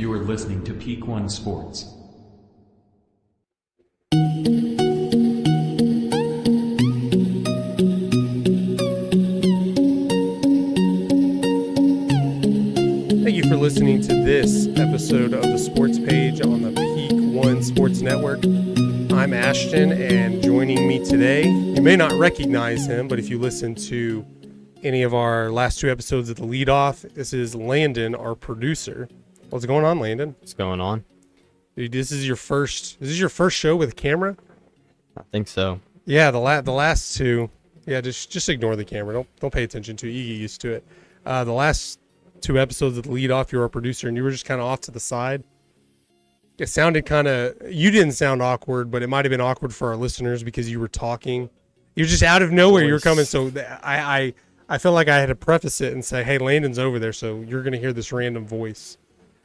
You are listening to Peak One Sports. Thank you for listening to this episode of the Sports Page on the Peak One Sports Network. I'm Ashton, and joining me today, you may not recognize him, but if you listen to any of our last two episodes of the leadoff, this is Landen, our producer. What's going on, Landen? What's going on? Dude, this is your first show with a camera? I think so. Yeah, the last two. Yeah, just ignore the camera. Don't pay attention to it. You get used to it. The last two episodes of the leadoff, you're our producer, and you were just kind of off to the side. It sounded you didn't sound awkward, but it might have been awkward for our listeners because you were talking. You're just out of nowhere. You were coming, so I felt like I had to preface it and say, hey, Landon's over there, so you're going to hear this random voice.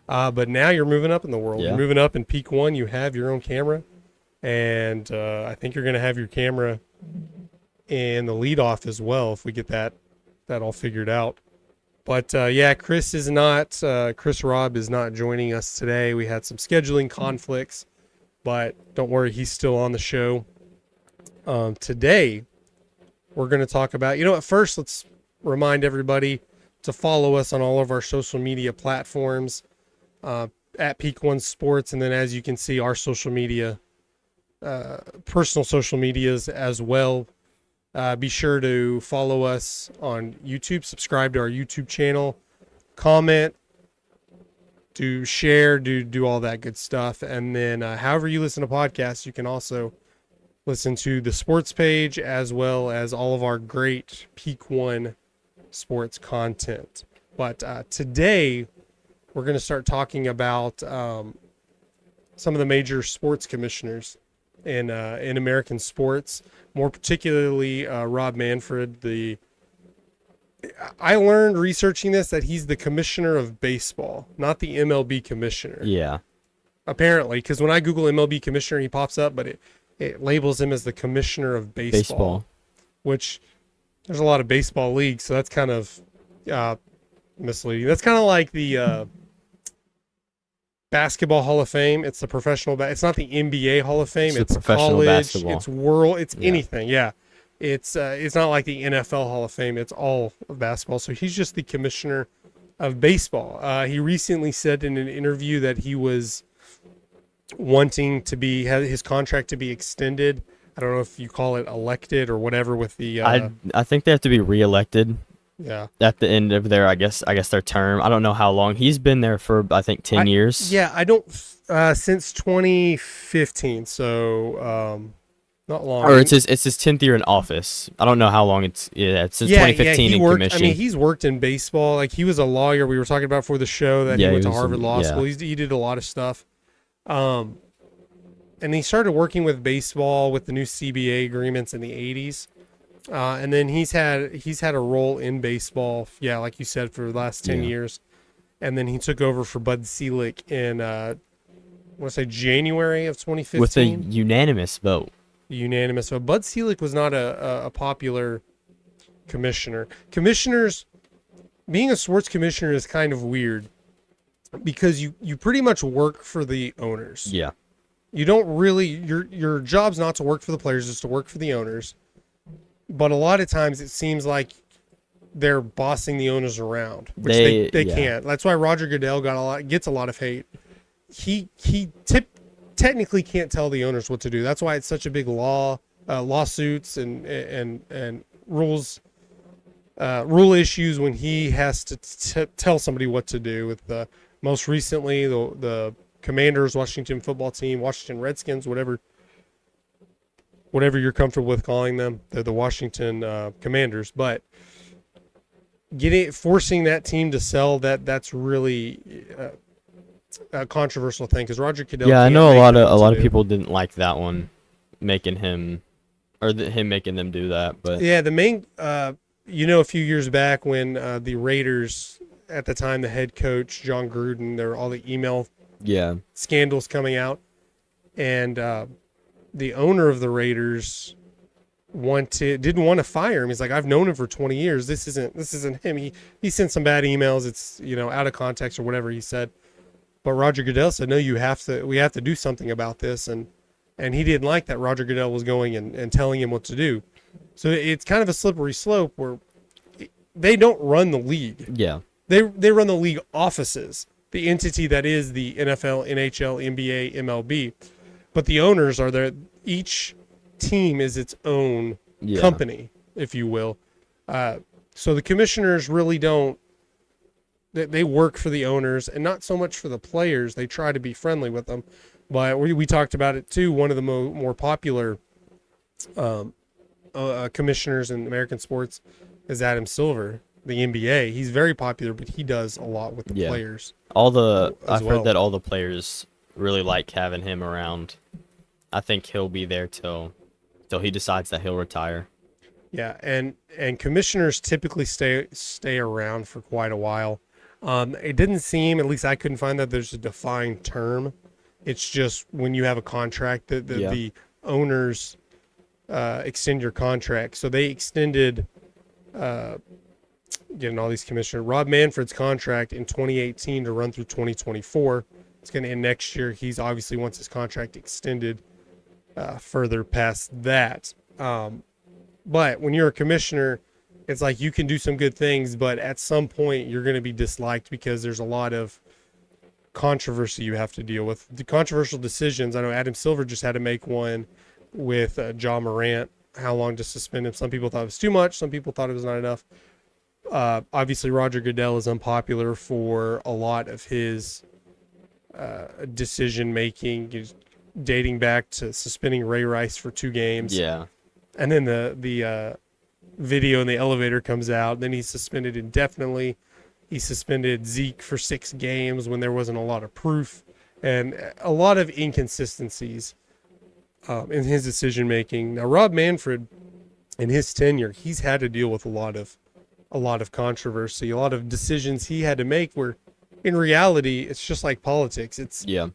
But now you're moving up in the world. Yeah. You're moving up in Peak One. You have your own camera, and I think you're going to have your camera in the leadoff as well if we get that all figured out. But Chris Robb is not joining us today. We had some scheduling conflicts, but don't worry, he's still on the show. Today, we're going to talk about, at first, let's remind everybody to follow us on all of our social media platforms at Peak One Sports. And then as you can see, our social media, personal social medias as well. Be sure to follow us on YouTube, subscribe to our YouTube channel, comment, share, do all that good stuff. And then however you listen to podcasts, you can also listen to the Sports Page as well as all of our great Peak One sports content. But today we're going to start talking about some of the major sports commissioners in American sports, more particularly Rob Manfred. I learned researching this that he's the commissioner of baseball, not the MLB commissioner. Yeah. Apparently, because when I Google MLB commissioner, he pops up, but it labels him as the commissioner of baseball. Which there's a lot of baseball leagues, so that's kind of misleading. That's kind of like the Basketball Hall of Fame. It's the professional. It's not the NBA Hall of Fame. It's college. Basketball. It's world. It's anything. Yeah. It's not like the NFL Hall of Fame. It's all of basketball. So he's just the commissioner of baseball. He recently said in an interview that he was wanting to have his contract to be extended. I don't know if you call it elected or whatever with the. I think they have to be reelected. Yeah. At the end of their, I guess their term. I don't know how long he's been there for. I think 10 years. Yeah, I don't since 2015. So not long. Or it's his 10th year in office. I don't know how long it's. Yeah, it's since 2015 in commission. I mean, he's worked in baseball. Like he was a lawyer. We were talking about before the show that he went to Harvard Law School. He did a lot of stuff. And he started working with baseball with the new CBA agreements in the 80s. And then he's had a role in baseball, like you said, for the last 10 years. And then he took over for Bud Selig in, I want to say January of 2015. With a unanimous vote. So Bud Selig was not a popular commissioner. Commissioners, being a sports commissioner is kind of weird because you pretty much work for the owners. Yeah. You don't really, your job's not to work for the players, it's to work for the owners. But a lot of times it seems like they're bossing the owners around, which they can't. That's why Roger Goodell gets a lot of hate. He technically can't tell the owners what to do. That's why it's such a big lawsuits and rules, rule issues when he has to tell somebody what to do. With most recently the Commanders, Washington football team, Washington Redskins, whatever you're comfortable with calling them. They're the Washington Commanders. But forcing that team to sell, that's really a controversial thing because Roger Goodell. Yeah, I know a lot of people didn't like that one, making him making them do that. But yeah, the main, a few years back when the Raiders, at the time, the head coach John Gruden, there were all the email scandals coming out, and the owner of the Raiders didn't want to fire him. He's like, I've known him for 20 years. This isn't him. He sent some bad emails. It's, out of context or whatever he said. But Roger Goodell said, no, we have to do something about this. And he didn't like that Roger Goodell was going and telling him what to do. So it's kind of a slippery slope where they don't run the league. Yeah. They run the league offices, the entity that is the NFL, NHL, NBA, MLB. But the owners are there. Each team is its own company, if you will. So the commissioners really don't. They work for the owners and not so much for the players. They try to be friendly with them. But we talked about it too. One of the more popular commissioners in American sports is Adam Silver, the NBA. He's very popular, but he does a lot with the players. I've heard that all the players really like having him around. I think he'll be there till he decides that he'll retire. Yeah, and commissioners typically stay around for quite a while. It didn't seem, at least I couldn't find that there's a defined term. It's just when you have a contract that the owners extend your contract. So they extended, getting all these commissioners, Rob Manfred's contract in 2018 to run through 2024. It's going to end next year. He's obviously wants his contract extended further past that. But when you're a commissioner, it's like you can do some good things, but at some point you're going to be disliked because there's a lot of controversy you have to deal with. The controversial decisions, I know Adam Silver just had to make one with John Morant, how long to suspend him. Some people thought it was too much. Some people thought it was not enough. Obviously, Roger Goodell is unpopular for a lot of his decision-making, dating back to suspending Ray Rice for 2 games. Yeah. And then the video in the elevator comes out. Then he's suspended indefinitely. He suspended Zeke for 6 games when there wasn't a lot of proof, and a lot of inconsistencies in his decision making. Now, Rob Manfred, in his tenure, he's had to deal with a lot of controversy, a lot of decisions he had to make. Where, in reality, it's just like politics. You're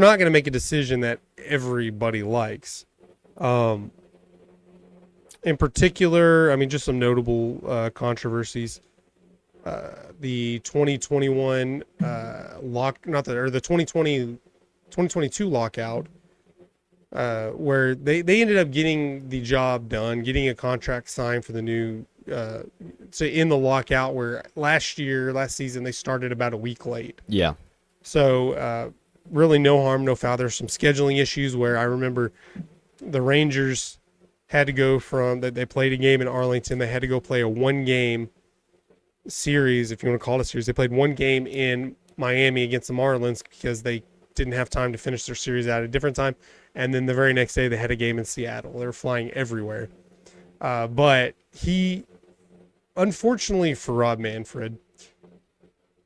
not going to make a decision that everybody likes. In particular, I mean, just some notable controversies. The 2021 the 2022 lockout, where they ended up getting the job done, getting a contract signed for the new, so in the lockout, where last season, they started about a week late. Yeah. So, really no harm, no foul. There's some scheduling issues where I remember the Rangers had to go from that they played a game in Arlington. They had to go play a 1-game series, if you want to call it a series. They played 1 game in Miami against the Marlins because they didn't have time to finish their series at a different time. And then the very next day they had a game in Seattle. They were flying everywhere. But unfortunately for Rob Manfred,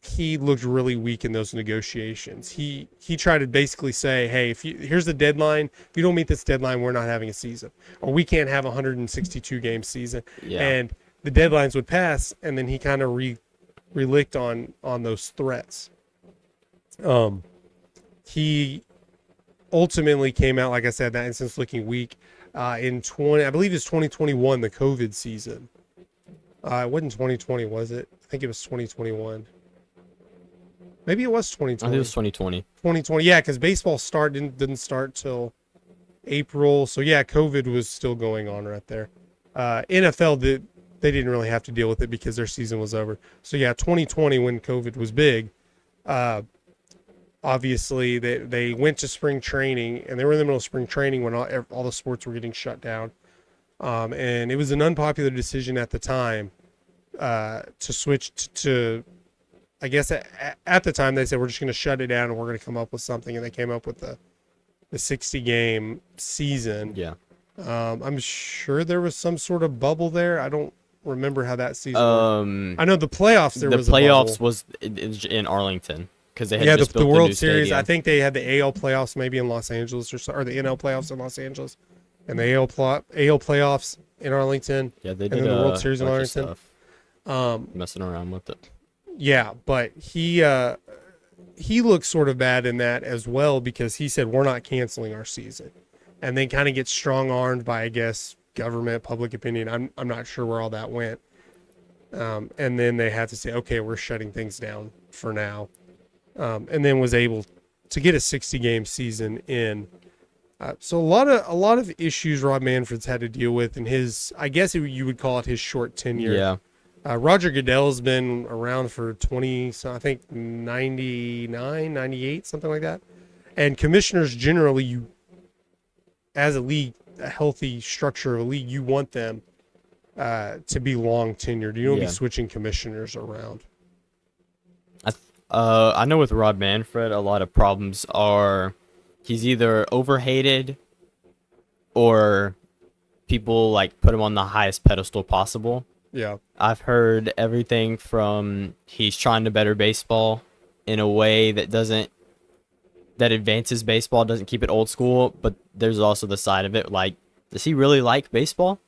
he looked really weak in those negotiations. He tried to basically say, hey, here's the deadline. If you don't meet this deadline, we're not having a season. Or we can't have a 162-game season. Yeah. And the deadlines would pass, and then he kind of relicked on those threats. He ultimately came out, like I said, that instance looking weak. I believe it's 2021, the COVID season. It wasn't 2020, was it? I think it was 2021. Maybe it was 2020. I think it was 2020. 2020, yeah, because baseball didn't start till April. So, yeah, COVID was still going on right there. NFL, they didn't really have to deal with it because their season was over. So, yeah, 2020 when COVID was big, obviously they went to spring training, and they were in the middle of spring training when all the sports were getting shut down. And it was an unpopular decision at the time to switch to I guess at the time they said, we're just going to shut it down and we're going to come up with something. And they came up with the 60-game season. Yeah. I'm sure there was some sort of bubble there. I don't remember how that season worked. I know the playoffs, the playoffs was in Arlington because they had just built the World new Series. stadium. I think they had the AL playoffs maybe in Los Angeles or the NL playoffs in Los Angeles, and the AL playoffs in Arlington. Yeah, they did. And then the World Series in Arlington. Messing around with it. Yeah, but he looks sort of bad in that as well because he said we're not canceling our season, and then kind of gets strong-armed by, I guess, government, public opinion. I'm not sure where all that went. And then they had to say, okay, we're shutting things down for now. and then was able to get a 60-game season in. So a lot of issues Rob Manfred's had to deal with in his, I guess you would call it his short tenure. Yeah. Roger Goodell's been around for 20, so I think 99, 98, something like that. And commissioners generally, as a league, a healthy structure of a league, you want them to be long tenured. You don't be switching commissioners around. I know with Rob Manfred, a lot of problems are he's either overhated or people like put him on the highest pedestal possible. Yeah. I've heard everything from he's trying to better baseball in a way that advances baseball, doesn't keep it old school, but there's also the side of it like, does he really like baseball?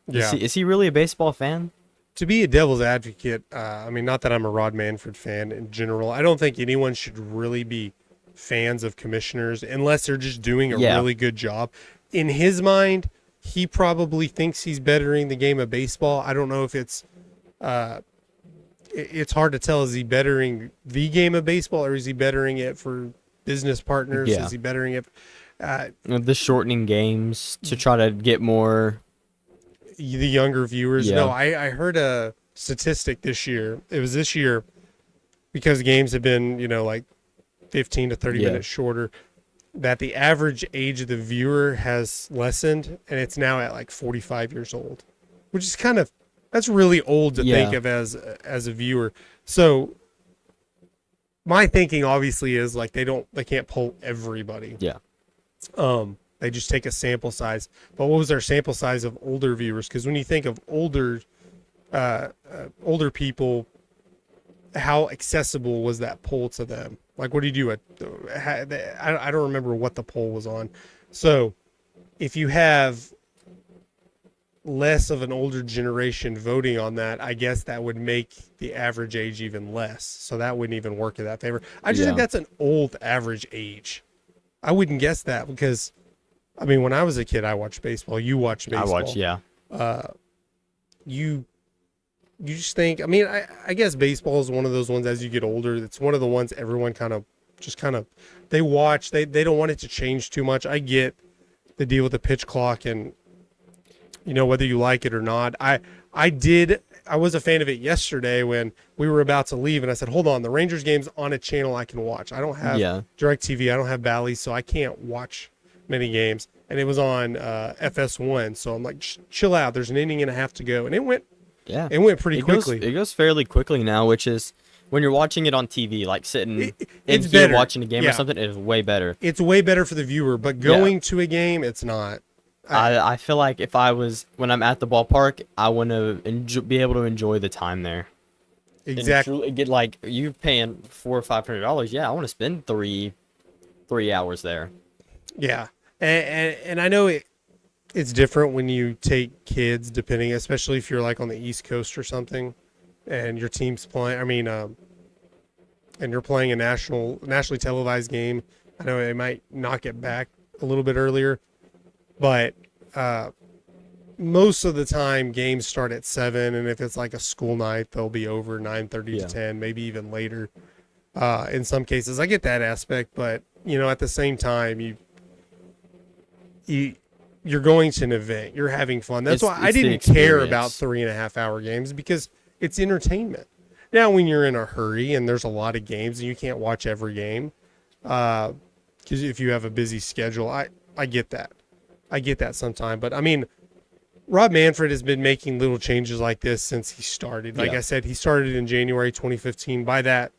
Yeah. Is he really a baseball fan? To be a devil's advocate, I mean, not that I'm a Rod Manfred fan in general. I don't think anyone should really be fans of commissioners unless they're just doing a really good job. In his mind, he probably thinks he's bettering the game of baseball. I don't know if it's hard to tell. Is he bettering the game of baseball, or is he bettering it for business partners? Yeah. Is he bettering it? The shortening games to try to get more The younger viewers. Yeah. No, I heard a statistic this year. It was this year because games have been, like 15 to 30 minutes shorter, that the average age of the viewer has lessened, and it's now at like 45 years old, which is that's really old to think of as a viewer. So my thinking obviously is like they can't poll everybody. Yeah. They just take a sample size. But what was their sample size of older viewers? Because when you think of older people, how accessible was that poll to them? Like, what do you do? I don't remember what the poll was on. So if you have less of an older generation voting on that, I guess that would make the average age even less. So that wouldn't even work in that favor. I just think that's an old average age. I wouldn't guess that because, I mean, when I was a kid, I watched baseball. You watched baseball. I watched, You just think, I mean, I guess baseball is one of those ones as you get older. It's one of the ones everyone they watch. They don't want it to change too much. I get the deal with the pitch clock and, whether you like it or not. I was a fan of it yesterday when we were about to leave, and I said, hold on, the Rangers game's on a channel I can watch. I don't have DirecTV. I don't have Bally, so I can't watch many games. And it was on FS1, so I'm like, chill out. There's an inning and a half to go. And it went pretty quickly. It goes fairly quickly now, which is when you're watching it on TV, like sitting it's in here better. watching a game or something, it is way better. It's way better for the viewer, but going to a game, it's not. I feel like when I'm at the ballpark, I want to be able to enjoy the time there. Exactly. And get like, you're paying $400 or $500. Yeah, I want to spend three hours there. Yeah, and I know it's different when you take kids, depending, especially if you're like on the East Coast or something, and your team's playing. I mean, and you're playing a nationally televised game. I know they might knock it back a little bit earlier, but most of the time games start at 7, and if it's like a school night, they'll be over 9:30 to 10, maybe even later. In some cases, I get that aspect, but at the same time, you're going to an event, you're having fun. That's why I didn't care about 3.5-hour games, because it's entertainment. Now, when you're in a hurry and there's a lot of games and you can't watch every game, because if you have a busy schedule, I get that. I get that sometime. But I mean, Rob Manfred has been making little changes like this since he started. Like I said, he started in January 2015. By that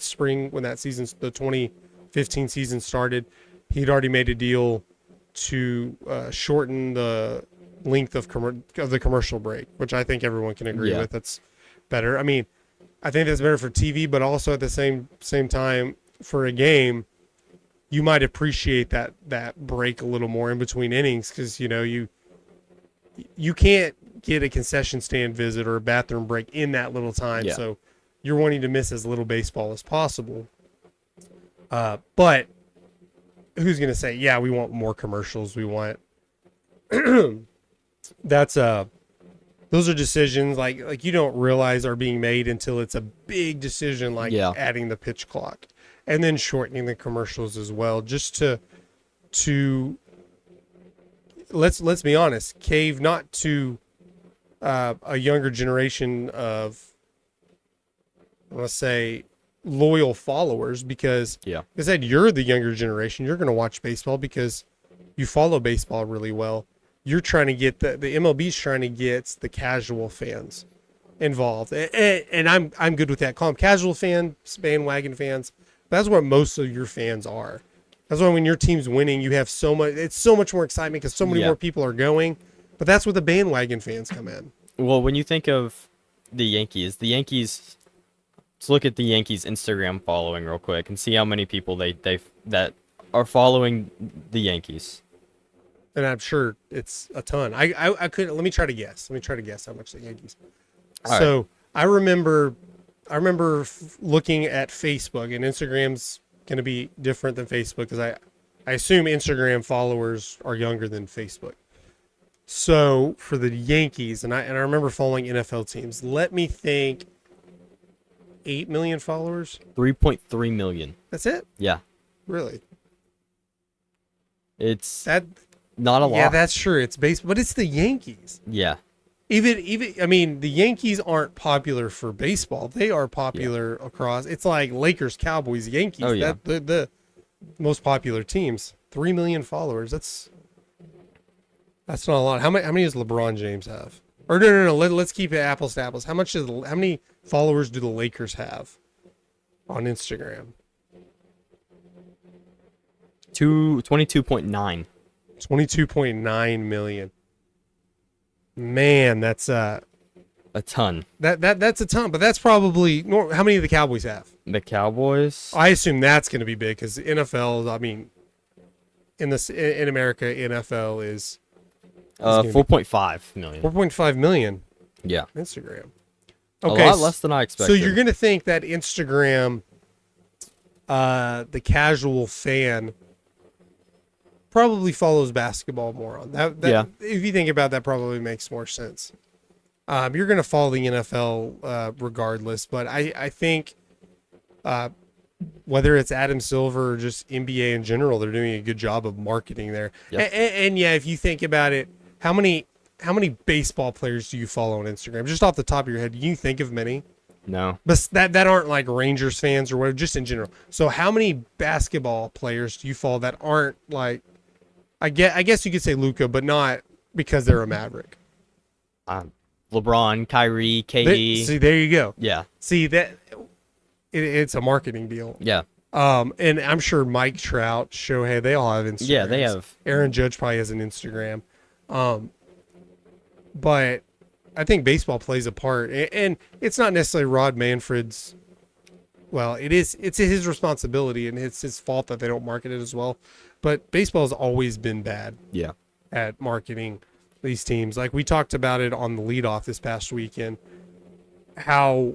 spring, when the 2015 season started, he'd already made a deal to shorten the length of the commercial break, which I think everyone can agree with. That's better. I mean, I think that's better for TV, but also at the same time for a game, you might appreciate that break a little more in between innings, because you can't get a concession stand visit or a bathroom break in that little time. So you're wanting to miss as little baseball as possible. But who's going to say, yeah, we want more commercials. We want that's those are decisions like you don't realize are being made until it's a big decision, like adding the pitch clock and then shortening the commercials as well, just to let's be honest, cave not to a younger generation of, I want to say, loyal followers, because like I said, you're the younger generation. You're going to watch baseball because you follow baseball really well. You're trying to get the MLB's trying to get the casual fans involved, and I'm good with that. Call them casual fans, bandwagon fans. That's what most of your fans are. That's why when your team's winning, you have so much. It's so much more excitement because so many more people are going. But that's where the bandwagon fans come in. Well, when you think of the Yankees, let's look at the Yankees Instagram following real quick and see how many people that are following the Yankees. And I'm sure it's a ton. I could let me try to guess. Let me try to guess how much the Yankees. All so right. I remember looking at Facebook, and Instagram's going to be different than Facebook because I assume Instagram followers are younger than Facebook. So for the Yankees, and I remember following NFL teams. Let me think. 8 million followers. 3.3 million. That's it. Yeah. Really. It's that. Not a lot. Yeah, that's true. It's baseball, but it's the Yankees. Yeah. Even I mean, the Yankees aren't popular for baseball. They are popular across. It's like Lakers, Cowboys, Yankees. Oh, yeah. The most popular teams. 3 million followers. That's not a lot. How many does LeBron James have? Or no. Let's keep it apples to apples. How many followers do the Lakers have on Instagram? 22.9. 22.9 million. Man, that's a ton. That's a ton, but that's probably how many do the Cowboys have? The Cowboys? I assume that's going to be big because NFL, I mean, in America, NFL is 4.5 million. 4.5 million. Yeah. Instagram. Okay, a lot less than I expected. So you're going to think that Instagram, the casual fan, probably follows basketball more on that. If you think about that, probably makes more sense. You're going to follow the NFL regardless, but I think whether it's Adam Silver or just NBA in general, they're doing a good job of marketing there. Yep. And yeah, if you think about it, how many baseball players do you follow on Instagram? Just off the top of your head, do you think of many? No. But that aren't like Rangers fans or whatever, just in general. So how many basketball players do you follow that aren't like, I guess you could say Luka, but not because they're a Maverick? LeBron, Kyrie, KD. See, there you go. Yeah. See, that it's a marketing deal. Yeah. And I'm sure Mike Trout, Shohei, they all have Instagram. Yeah, they have. Aaron Judge probably has an Instagram. But I think baseball plays a part, and it's not necessarily Rod Manfred's. Well, it's his responsibility, and it's his fault that they don't market it as well. But baseball has always been bad. Yeah. At marketing these teams. Like we talked about it on the leadoff this past weekend, how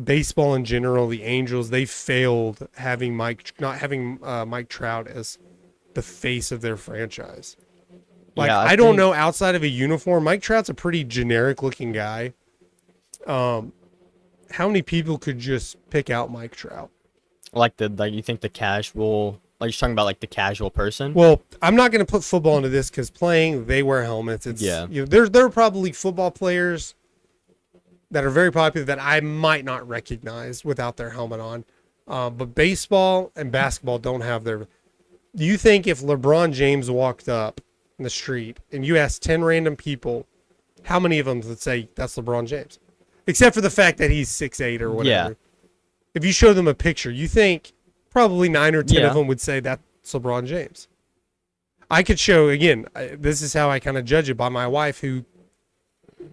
baseball in general, the Angels, they failed not having Mike Trout as the face of their franchise. Like I don't know, outside of a uniform, Mike Trout's a pretty generic looking guy. How many people could just pick out Mike Trout? Like you think the casual, like you're talking about like the casual person? Well, I'm not going to put football into this because they wear helmets. There are probably football players that are very popular that I might not recognize without their helmet on. But baseball and basketball don't have their. Do you think if LeBron James walked up in the street and you asked 10 random people, how many of them would say that's LeBron James? Except for the fact that he's 6'8" or whatever. Yeah. If you show them a picture, you think probably 9 or 10 of them would say that's LeBron James. I could show, again, this is how I kind of judge it by my wife, who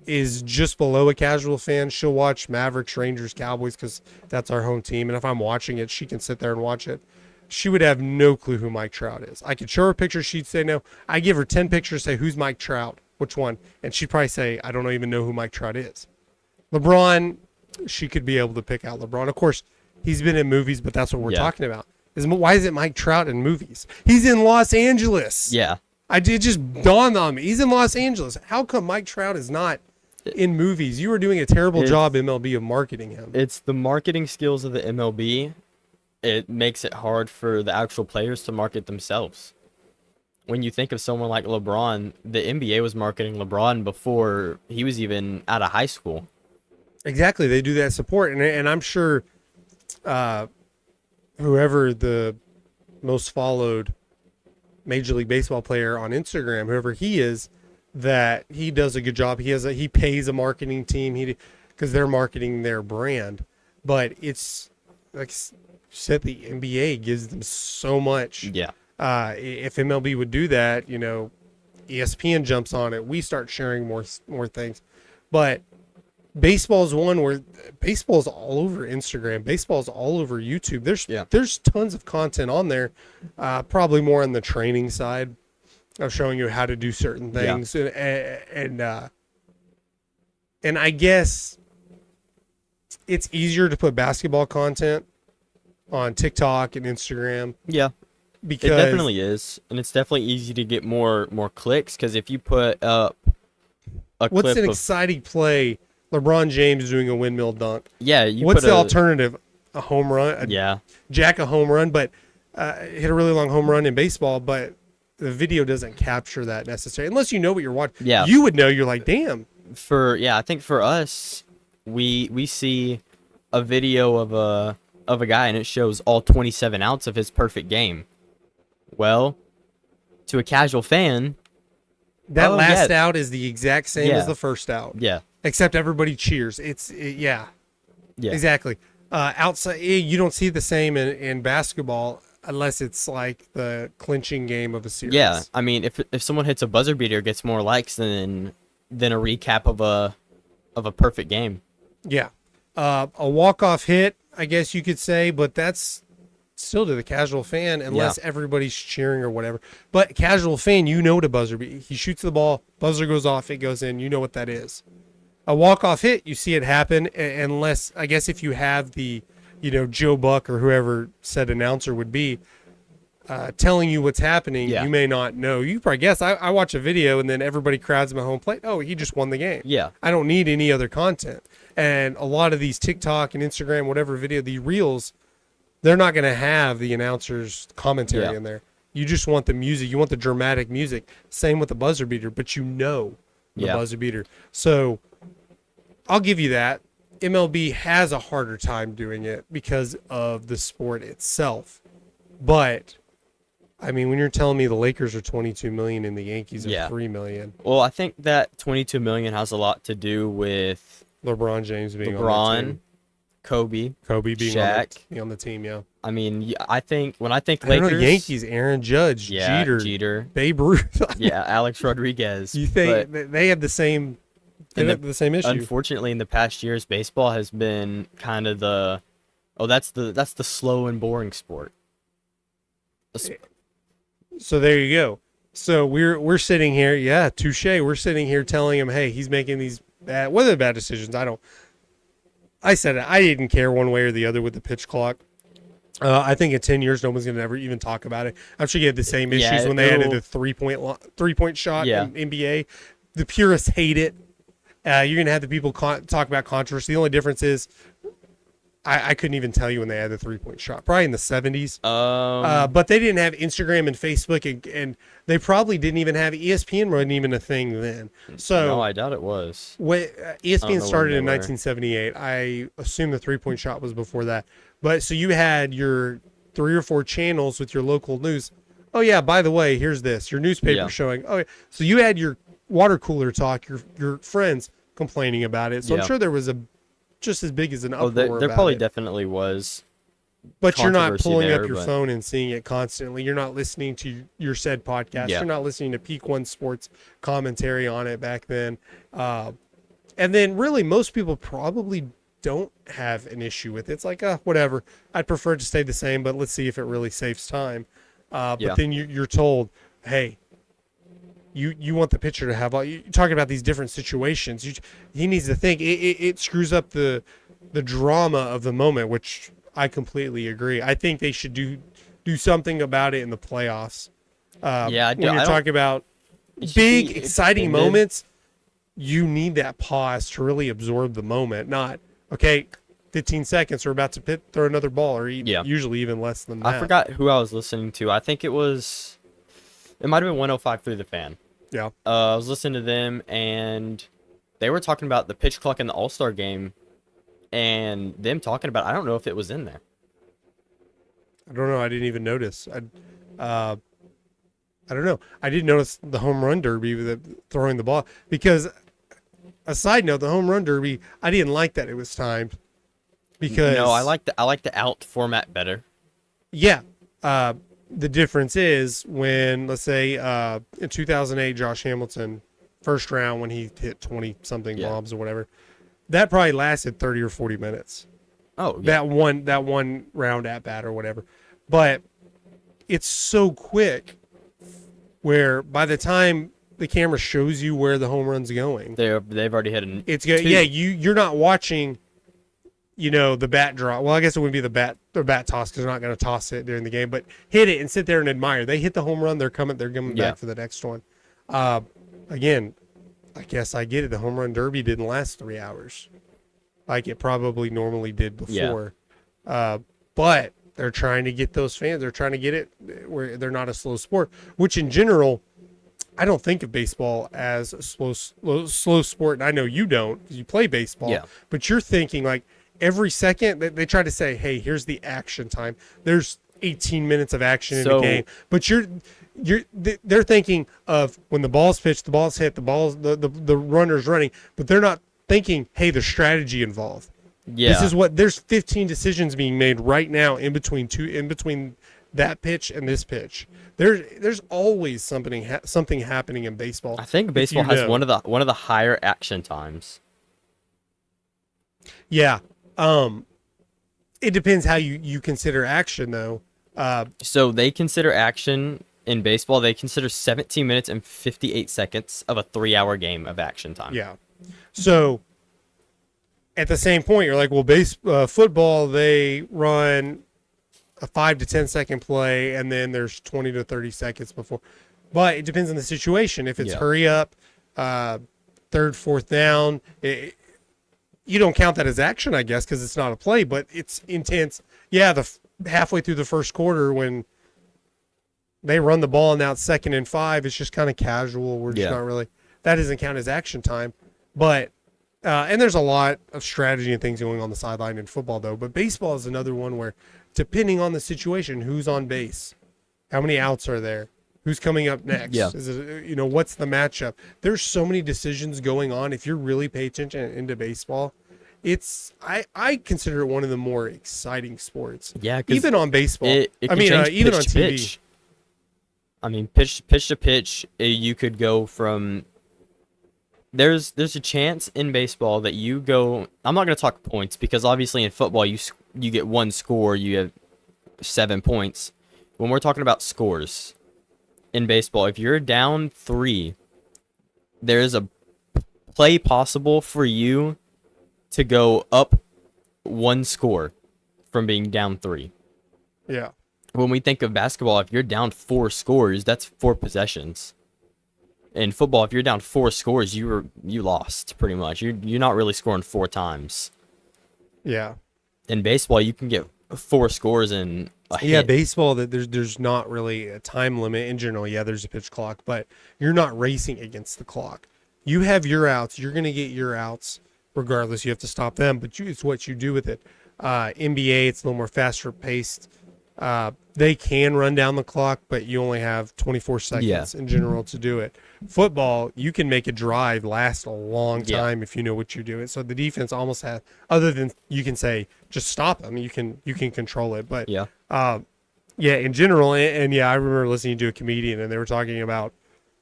is just below a casual fan. She'll watch Mavericks, Rangers, Cowboys because that's our home team. And if I'm watching it, she can sit there and watch it. She would have no clue who Mike Trout is. I could show her pictures. She'd say no. I give her 10 pictures, say, who's Mike Trout? Which one? And she'd probably say, I don't even know who Mike Trout is. LeBron, she could be able to pick out LeBron. Of course, he's been in movies, but that's what we're talking about. Why is it Mike Trout in movies? He's in Los Angeles. Yeah. It just dawned on me. He's in Los Angeles. How come Mike Trout is not in movies. You were doing a terrible It's- job, MLB, of marketing him. It's the marketing skills of the MLB. It makes it hard for the actual players to market themselves. When you think of someone like LeBron, the NBA was marketing LeBron before he was even out of high school. Exactly, they do that support, and I'm sure whoever the most followed Major League Baseball player on Instagram, whoever he is, that he does a good job. He pays a marketing team because they're marketing their brand, but it's like you said, the NBA gives them so much. Yeah. If MLB would do that, ESPN jumps on it. We start sharing more things, but baseball's one where baseball's all over Instagram. Baseball's all over YouTube. There's tons of content on there, probably more on the training side of showing you how to do certain things, and I guess it's easier to put basketball content on TikTok and Instagram. Yeah. Because It definitely is, and it's definitely easy to get more clicks because if you put up a what's clip an of, exciting play? LeBron James doing a windmill dunk. yeah, you What's put the a, alternative? A home run? Jack a home run, but hit a really long home run in baseball, but the video doesn't capture that necessarily. Unless you know what you're watching. Yeah. You would know. You're like, damn. I think for us, we see a video of a guy and it shows all 27 outs of his perfect game. Well, to a casual fan, That Oh, last yeah. out is the exact same Yeah. as the first out. yeah, Except everybody cheers. Yeah. Exactly. Outside, you don't see the same in basketball unless it's like the clinching game of a series. yeah. I mean, if someone hits a buzzer beater, it gets more likes than a recap of a perfect game. Yeah. A walk-off hit, I guess you could say, but that's still to the casual fan unless everybody's cheering or whatever. But casual fan, you know what a buzzer beat. He shoots the ball, buzzer goes off, it goes in. You know what that is. A walk-off hit, you see it happen unless, I guess if you have the, Joe Buck or whoever said announcer would be telling you what's happening, you may not know. You probably guess. I watch a video and then everybody crowds him at home plate. Oh, he just won the game. Yeah. I don't need any other content. And a lot of these TikTok and Instagram, whatever video, the reels, they're not going to have the announcer's commentary in there. You just want the music. You want the dramatic music. Same with the buzzer beater, but the buzzer beater. So I'll give you that. MLB has a harder time doing it because of the sport itself. But I mean, when you're telling me the Lakers are 22 million and the Yankees are 3 million, Well, I think that 22 million has a lot to do with LeBron James being on the team. Kobe being Shaq. on the team, yeah. I mean, I think when I think I don't Lakers, know, Yankees, Aaron Judge, Jeter, Babe Ruth. Alex Rodriguez. You think they have the same? They have the same issue. Unfortunately, in the past years, baseball has been kind of that's the slow and boring sport. So there you go. So we're sitting here, touche. We're sitting here telling him, hey, he's making these bad decisions. I said it. I didn't care one way or the other with the pitch clock. I think in 10 years, no one's going to ever even talk about it. I'm sure you had the same issues when they added the three-point shot in NBA. The purists hate it. You're going to have the people talk about controversy. The only difference is I couldn't even tell you when they had the three-point shot. Probably in the 70s. But they didn't have Instagram and Facebook, and they probably didn't even have ESPN. Wasn't even a thing then. So no, I doubt it was. When ESPN started in 1978, I assume the three-point shot was before that. But so you had your 3 or 4 channels with your local news. Oh yeah, by the way, here's this. Your newspaper showing. Oh, yeah. So you had your water cooler talk. Your friends complaining about it. So I'm sure there was just as big as an uproar there about probably it. definitely was. But you're not pulling there, up your phone and seeing it constantly. You're not listening to your said podcast. Yeah. You're not listening to Peak One Sports commentary on it back then. And then really most people probably don't have an issue with it. It's like, whatever. I'd prefer it to stay the same, but let's see if it really saves time. But then you're told, hey, you want the pitcher to have you're talking about these different situations. He needs to think. It screws up the drama of the moment, which I completely agree. I think they should do something about it in the playoffs. When you're talking about big, exciting moments, you need that pause to really absorb the moment. Not, okay, 15 seconds, we're about to throw another ball, or Yeah. usually even less than that. I forgot who I was listening to. I think it might have been 105 through the fan. Yeah. I was listening to them, and they were talking about the pitch clock in the All-Star game, and them talking about, I don't know if it was in there. I don't know. I didn't even notice. I don't know. I didn't notice the home run derby with throwing the ball, because a side note, the home run derby, I didn't like that it was timed, because No, I like the out format better. yeah. The difference is when, let's say, in 2008, Josh Hamilton, first round, when he hit 20 something bombs or whatever, that probably lasted 30 or 40 minutes. Oh, yeah. That one round at bat or whatever. But it's so quick where by the time the camera shows you where the home run's going, They've already hit an. it's good. Yeah, you're not watching, the bat draw. Well, I guess it wouldn't be the bat toss, because they're not going to toss it during the game, but hit it and sit there and admire. They hit the home run, they're coming back for the next one. Again, I guess I get it. The home run derby didn't last 3 hours like it probably normally did before. But they're trying to get those fans. They're trying to get it where they're not a slow sport, which in general, I don't think of baseball as a slow sport. And I know you don't, because you play baseball. Yeah. But you're thinking like every second they try to say, hey, here's the action time. There's 18 minutes of action in the game. But they're thinking of when the ball's pitched, the ball's hit, the runner's running, but they're not thinking, hey, there's strategy involved. Yeah. There's 15 decisions being made right now in between that pitch and this pitch. There's always something happening in baseball. I think baseball has one of the higher action times. Yeah. It depends how you consider action, though. So they consider action in baseball. They consider 17 minutes and 58 seconds of a 3-hour game of action time. Yeah. So at the same point, you're like, well, football, they run a 5 to 10 second play, and then there's 20 to 30 seconds before. But it depends on the situation. If it's hurry up, third, fourth down, you don't count that as action, I guess, because it's not a play, but it's intense. Yeah, halfway through the first quarter when they run the ball and now it's 2nd and 5, it's just kind of casual. We're just not really – that doesn't count as action time. But and there's a lot of strategy and things going on the sideline in football, though. But baseball is another one where, depending on the situation, who's on base, how many outs are there, who's coming up next, is it, what's the matchup? There's so many decisions going on. If you're really paying attention into baseball, I consider it one of the more exciting sports. Yeah, even on baseball. Even on TV. I mean, pitch to pitch, you could go from. There's a chance in baseball that you go. I'm not going to talk points, because obviously in football you get one score, you have 7 points. When we're talking about scores in baseball, if you're down 3, there is a play possible for you to go up 1 score from being down 3. Yeah. When we think of basketball, if you're down 4 scores, that's 4 possessions. In football, if you're down 4 scores, you lost pretty much. You're not really scoring 4 times. Yeah. In baseball, you can get 4 scores in a hit. Yeah, baseball, that there's not really a time limit in general. Yeah, there's a pitch clock, but you're not racing against the clock. You have your outs. You're going to get your outs regardless. You have to stop them, but it's what you do with it. NBA, it's a little more faster paced. They can run down the clock, but you only have 24 seconds in general to do it. Football, you can make a drive last a long time if you know what you're doing. So the defense almost has, other than you can say just stop them, you can control it. But in general, and I remember listening to a comedian and they were talking about,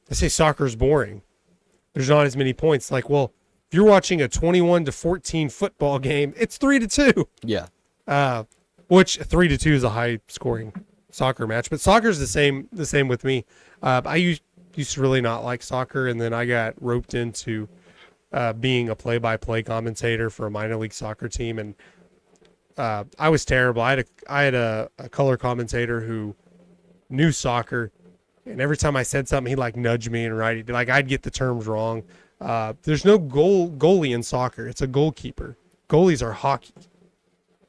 they say soccer's boring. There's not as many points. Like, well, if you're watching a 21-14 football game, it's 3-2. Yeah. Which 3-2 is a high scoring soccer match, but soccer's the same with me. I used to really not like soccer, and then I got roped into being a play-by-play commentator for a minor league soccer team, and I was terrible. I had a color commentator who knew soccer, and every time I said something, he'd like nudge me and write it. Like I'd get the terms wrong. There's no goalie in soccer. It's a goalkeeper. Goalies are hockey.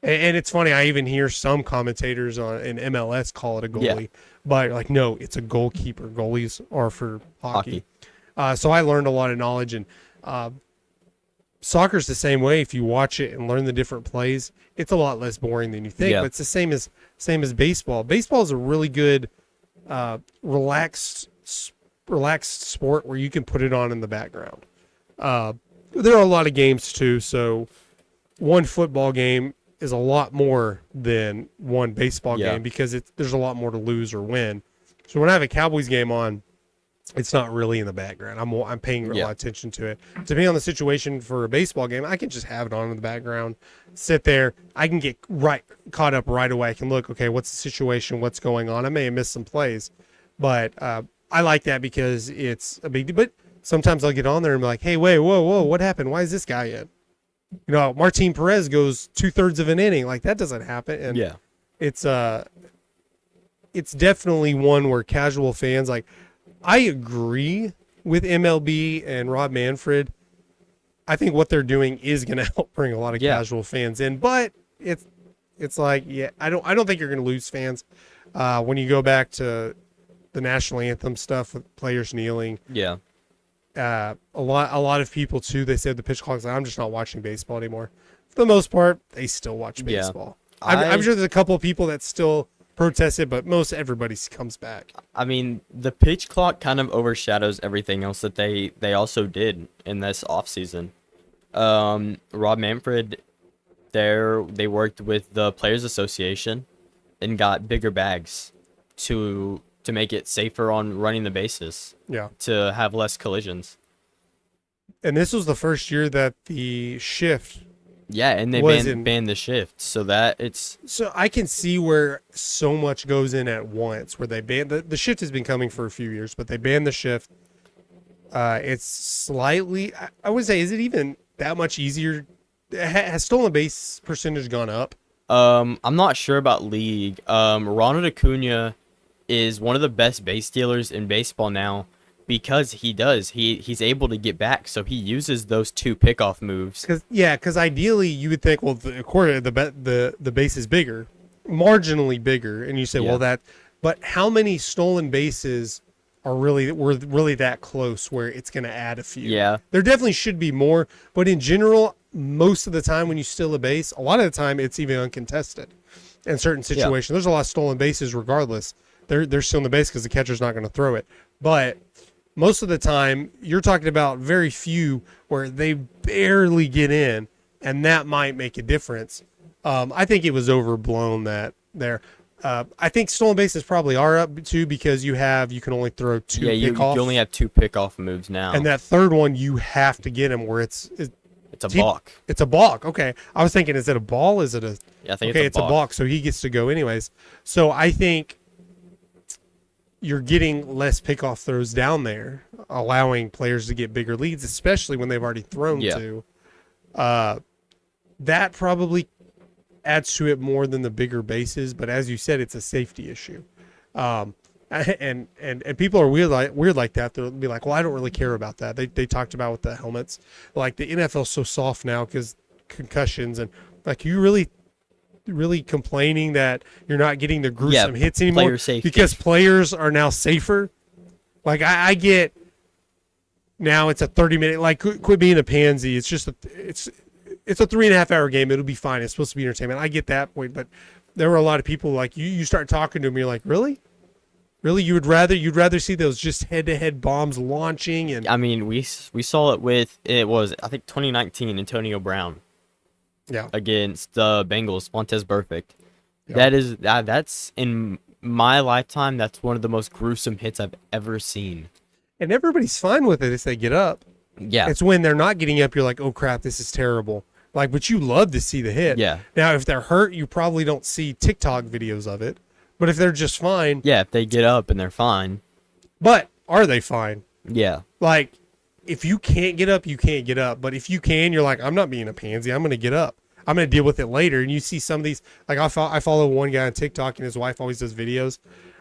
And it's funny, I even hear some commentators in MLS call it a goalie. But like, no, it's a goalkeeper. Goalies are for hockey. So I learned a lot of knowledge, and soccer's the same way. If you watch it and learn the different plays, it's a lot less boring than you think. But it's the same as baseball. Baseball is a really good relaxed sport where you can put it on in the background. There are a lot of games too, so one football game is a lot more than one baseball game because there's a lot more to lose or win. So when I have a Cowboys game on, it's not really in the background. I'm paying a lot of attention to it. Depending on the situation for a baseball game, I can just have it on in the background, sit there. I can get caught up right away. I can look, okay, what's the situation? What's going on? I may have missed some plays, but I like that because it's a big deal. But sometimes I'll get on there and be like, hey, wait, whoa, what happened? Why is this guy in? Martin Perez goes 2/3 of an inning. Like, that doesn't happen. And it's definitely one where casual fans, like, I agree with MLB and Rob Manfred. I think what they're doing is going to help bring a lot of casual fans in, but it's like, I don't think you're going to lose fans when you go back to the national anthem stuff with players kneeling. A lot of people too. They said the pitch clock's like, I'm just not watching baseball anymore. For the most part, they still watch baseball. I'm sure there's a couple of people that still protest it, but most everybody comes back. I mean, the pitch clock kind of overshadows everything else that they also did in this offseason. Rob Manfred, they worked with the Players Association and got bigger bags to make it safer on running the bases. To have less collisions. And this was the first year that the shift. And they banned the shift, so I can see where so much goes in at once. Where they banned the shift has been coming for a few years, but they banned the shift. It's slightly, I would say, is it even that much easier? Has stolen base percentage gone up? I'm not sure about league. Ronald Acuna is one of the best base stealers in baseball now because he's able to get back, so he uses those two pickoff moves. Because ideally you would think, well, the base is bigger, marginally bigger, and you say, but how many stolen bases were really that close where it's going to add a few? There definitely should be more, but in general, most of the time when you steal a base, a lot of the time it's even uncontested. In certain situations, there's a lot of stolen bases regardless. They're still in the base because the catcher's not going to throw it. But most of the time, you're talking about very few where they barely get in, and that might make a difference. I think it was overblown there. I think stolen bases probably are up too because you can only throw two pickoffs. You only have two pickoff moves now. And that third one, you have to get him where it's a balk. It's a balk. Okay. I was thinking, is it a ball? Is it a... I think it's a balk, so he gets to go anyways. So I think you're getting less pickoff throws down there, allowing players to get bigger leads, especially when they've already thrown two. That probably adds to it more than the bigger bases, but as you said, it's a safety issue. And people are weird like that. They'll be like, well, I don't really care about that. They talked about with the helmets, like the NFL's so soft now because concussions, and like, you really complaining that you're not getting the gruesome hits anymore because players are now safer. Like, I get now it's a 30-minute, like, quit being a pansy. It's just it's a 3.5 hour game. It'll be fine. It's supposed to be entertainment. I get that point, but there were a lot of people like you start talking to them, you're like, really you'd rather see those just head-to-head bombs launching. And I mean, we saw it was I think 2019 Antonio Brown against the Bengals, Montez Perfect. That's in my lifetime, that's one of the most gruesome hits I've ever seen. And everybody's fine with it if they get up. It's when they're not getting up, you're like, oh crap, this is terrible. Like, but you love to see the hit. Now, if they're hurt, you probably don't see TikTok videos of it. But if they're just fine. If they get up and they're fine. But are they fine? Like, if you can't get up, you can't get up. But if you can, you're like, I'm not being a pansy. I'm going to get up. I'm going to deal with it later. And you see some of these, like, I follow one guy on TikTok, and his wife always does videos.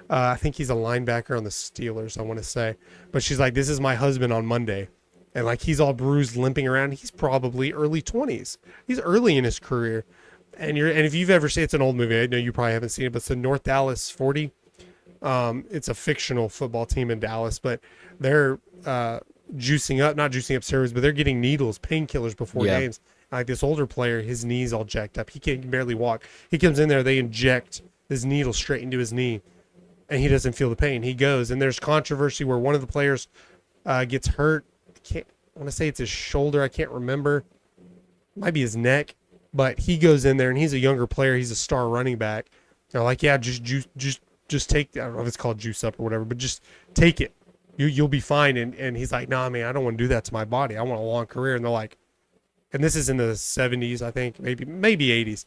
I think he's a linebacker on the Steelers, I want to say. But she's like, this is my husband on Monday. and like he's all bruised, limping around. He's probably early 20s. He's early in his career, and if you've ever seen, it's an old movie. I know you probably haven't seen it, but it's the North Dallas 40. It's a fictional football team in Dallas, but they're not juicing up steroids, but they're getting needles, painkillers before games. Like this older player, his knee's all jacked up. He can barely walk. He comes in there, they inject this needle straight into his knee, and he doesn't feel the pain. He goes, and there's controversy where one of the players gets hurt. I want to say it's his shoulder. I can't remember. Might be his neck. But he goes in there, and he's a younger player. He's a star running back. They're like, yeah, just take. I don't know if it's called juice up or whatever, but just take it. You'll be fine. And he's like, nah, man, I don't want to do that to my body. I want a long career. And they're like, and this is in the 70s, I think, maybe 80s.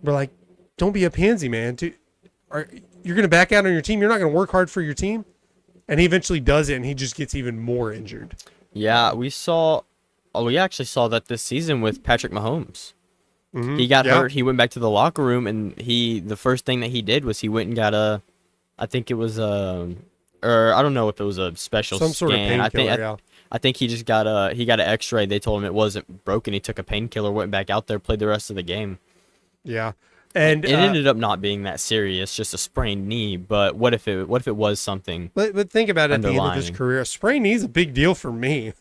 We're like, don't be a pansy, man. You're going to back out on your team. You're not going to work hard for your team. And he eventually does it, and he just gets even more injured. Yeah, we actually saw that this season with Patrick Mahomes. Mm-hmm. He got hurt. He went back to the locker room, and the first thing that he did was he went and got I think it was or I don't know if it was a special some sort of painkiller. I think he just got an X-ray. They told him it wasn't broken. He took a painkiller, went back out there, played the rest of the game. Yeah, and it ended up not being that serious, just a sprained knee. But what if it was something? But think about it, at the end of his career, a sprained knee is a big deal for me.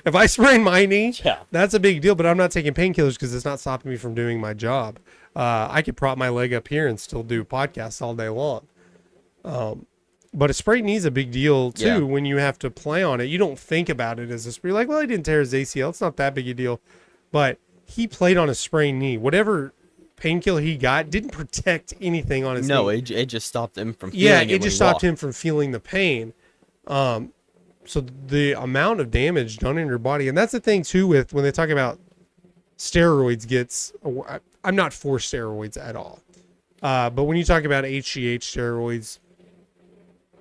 If I sprain my knee, that's a big deal. But I'm not taking painkillers because it's not stopping me from doing my job. I could prop my leg up here and still do podcasts all day long. But a sprained knee is a big deal, too, when you have to play on it. You don't think about it as a sprain. You're like, well, he didn't tear his ACL. It's not that big a deal. But he played on a sprained knee. Whatever painkiller he got didn't protect anything on his knee. No, it just stopped him from feeling it. Yeah, it just stopped him from feeling the pain. So the amount of damage done in your body, and that's the thing, too, with when they talk about steroids I'm not for steroids at all. But when you talk about HGH steroids,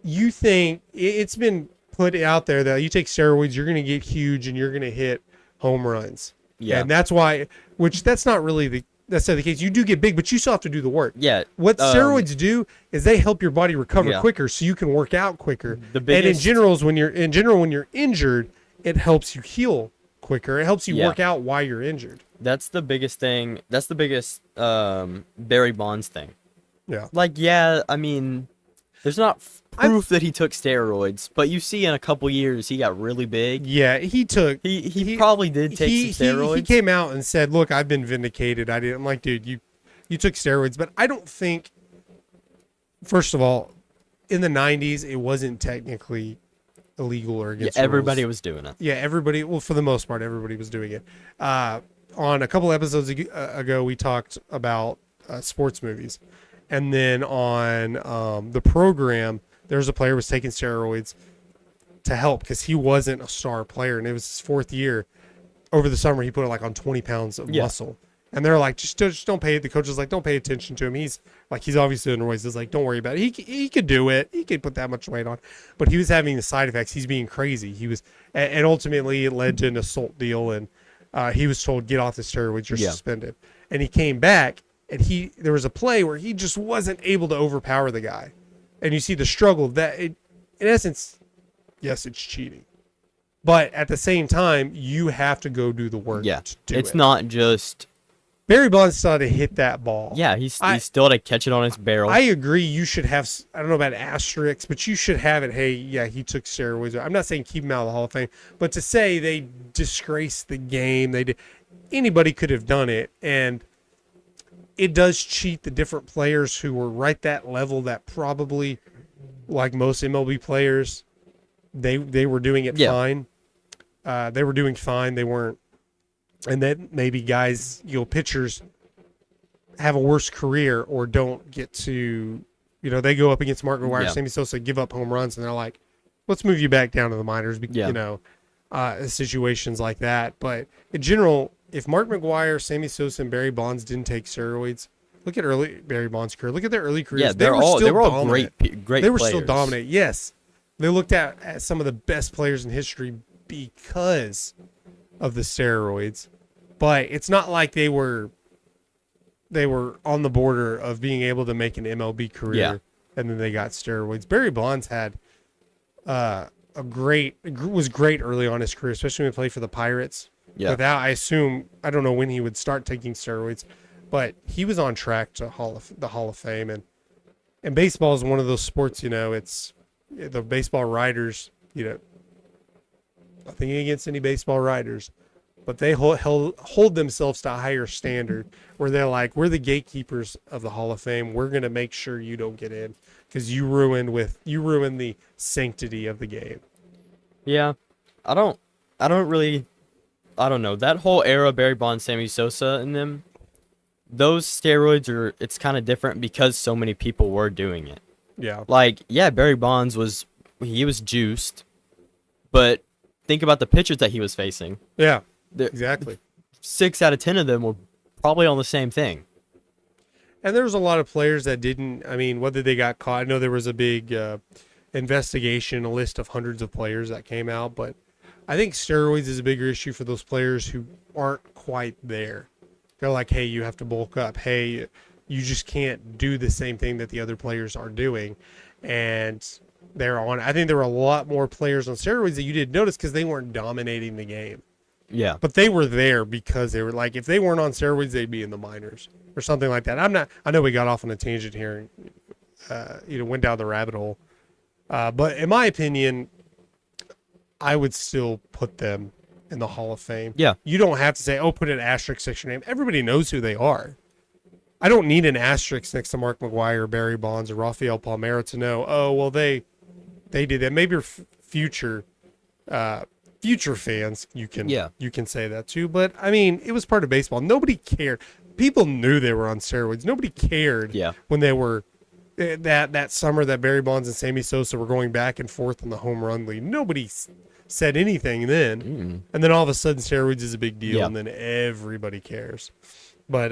you think it's been put out there that you take steroids, you're going to get huge and you're going to hit home runs. Yeah. And that's why, that's not really that's not the case. You do get big, but you still have to do the work. Yeah. What steroids do is they help your body recover quicker so you can work out quicker. And in general, when you're injured, it helps you heal quicker. It helps you work out while you're injured. That's the biggest thing. That's the biggest Barry Bonds thing. Yeah. Like, I mean, there's not proof that he took steroids, but you see in a couple years he got really big. Yeah, he probably did take some steroids. He came out and said, "Look, I've been vindicated. I'm like, dude, you took steroids, but I don't think. First of all, in the 90s, it wasn't technically illegal or against everybody rules. Was doing it. Yeah, everybody. Well, for the most part, everybody was doing it. On a couple episodes ago, we talked about sports movies. And then on the program, there was a player who was taking steroids to help because he wasn't a star player. And it was his fourth year. Over the summer, he put on 20 pounds of muscle. And they're like, just don't pay. The coach is like, don't pay attention to him. He's obviously on steroids. He's like, don't worry about it. He could do it. He could put that much weight on. But he was having the side effects. He's being crazy. And ultimately it led to an assault deal. And he was told, get off the steroids. You're suspended. And he came back. And there was a play where he just wasn't able to overpower the guy. And you see the struggle that in essence, yes, it's cheating. But at the same time, you have to go do the work to do it. It's not just... Barry Bonds still had to hit that ball. Yeah, he still had to catch it on his barrel. I agree. You should have, I don't know about asterisks, but you should have it, hey, yeah, he took steroids. I'm not saying keep him out of the Hall of Fame, but to say they disgraced the game, anybody could have done it. And it does cheat the different players who were right that level that probably, like most MLB players, they were doing it fine. They were doing fine. They weren't. And then maybe guys, pitchers have a worse career or don't get to, they go up against Mark McGwire, Sammy Sosa, give up home runs, and they're like, let's move you back down to the minors, situations like that. But in general, if Mark McGwire, Sammy Sosa, and Barry Bonds didn't take steroids, look at early Barry Bonds' career. Look at their early careers. Yeah, they were all great They were players. still dominant. Yes, they looked at some of the best players in history because of the steroids, but it's not like they were on the border of being able to make an MLB career and then they got steroids. Barry Bonds had was great early on in his career, especially when he played for the Pirates. Yeah. Without, I don't know when he would start taking steroids, but he was on track to the Hall of Fame. And baseball is one of those sports, it's the baseball writers, nothing against any baseball writers, but they hold themselves to a higher standard where they're like, we're the gatekeepers of the Hall of Fame. We're going to make sure you don't get in because you ruin the sanctity of the game. Yeah. I don't know. That whole era, Barry Bonds, Sammy Sosa, and them, those steroids it's kind of different because so many people were doing it. Yeah. Like, yeah, Barry Bonds was juiced, but think about the pitchers that he was facing. Yeah, exactly. 6 out of 10 of them were probably on the same thing. And there was a lot of players that didn't, whether they got caught. I know there was a big investigation, a list of hundreds of players that came out, but I think steroids is a bigger issue for those players who aren't quite there. They're like, hey, you have to bulk up. Hey, you just can't do the same thing that the other players are doing. And I think there were a lot more players on steroids that you didn't notice because they weren't dominating the game. Yeah. But they were there because they were like, if they weren't on steroids, they'd be in the minors or something like that. I know we got off on a tangent here and, went down the rabbit hole. But in my opinion, I would still put them in the Hall of Fame. Yeah. You don't have to say, put an asterisk next to your name. Everybody knows who they are. I don't need an asterisk next to Mark McGwire, Barry Bonds, or Rafael Palmeiro to know, they did that. Maybe future fans, you can say that too. But it was part of baseball. Nobody cared. People knew they were on steroids. Nobody cared when they were that summer that Barry Bonds and Sammy Sosa were going back and forth in the home run league. Nobody said anything then. And then all of a sudden steroids is a big deal, and then everybody cares. But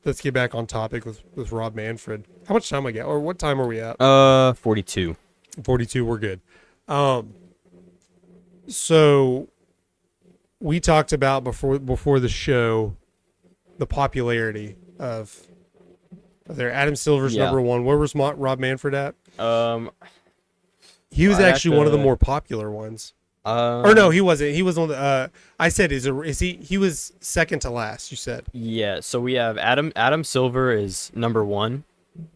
let's get back on topic with Rob Manfred. How much time I got, or what time are we at? 42. 42, we're good. So we talked about before the show the popularity of there. Adam Silver's number one. Where was Rob Manfred at? He was actually one of the more popular ones. Or no, he wasn't. He was on the. I said, is he? He was second to last. You said. Yeah. So we have Adam Silver is number one.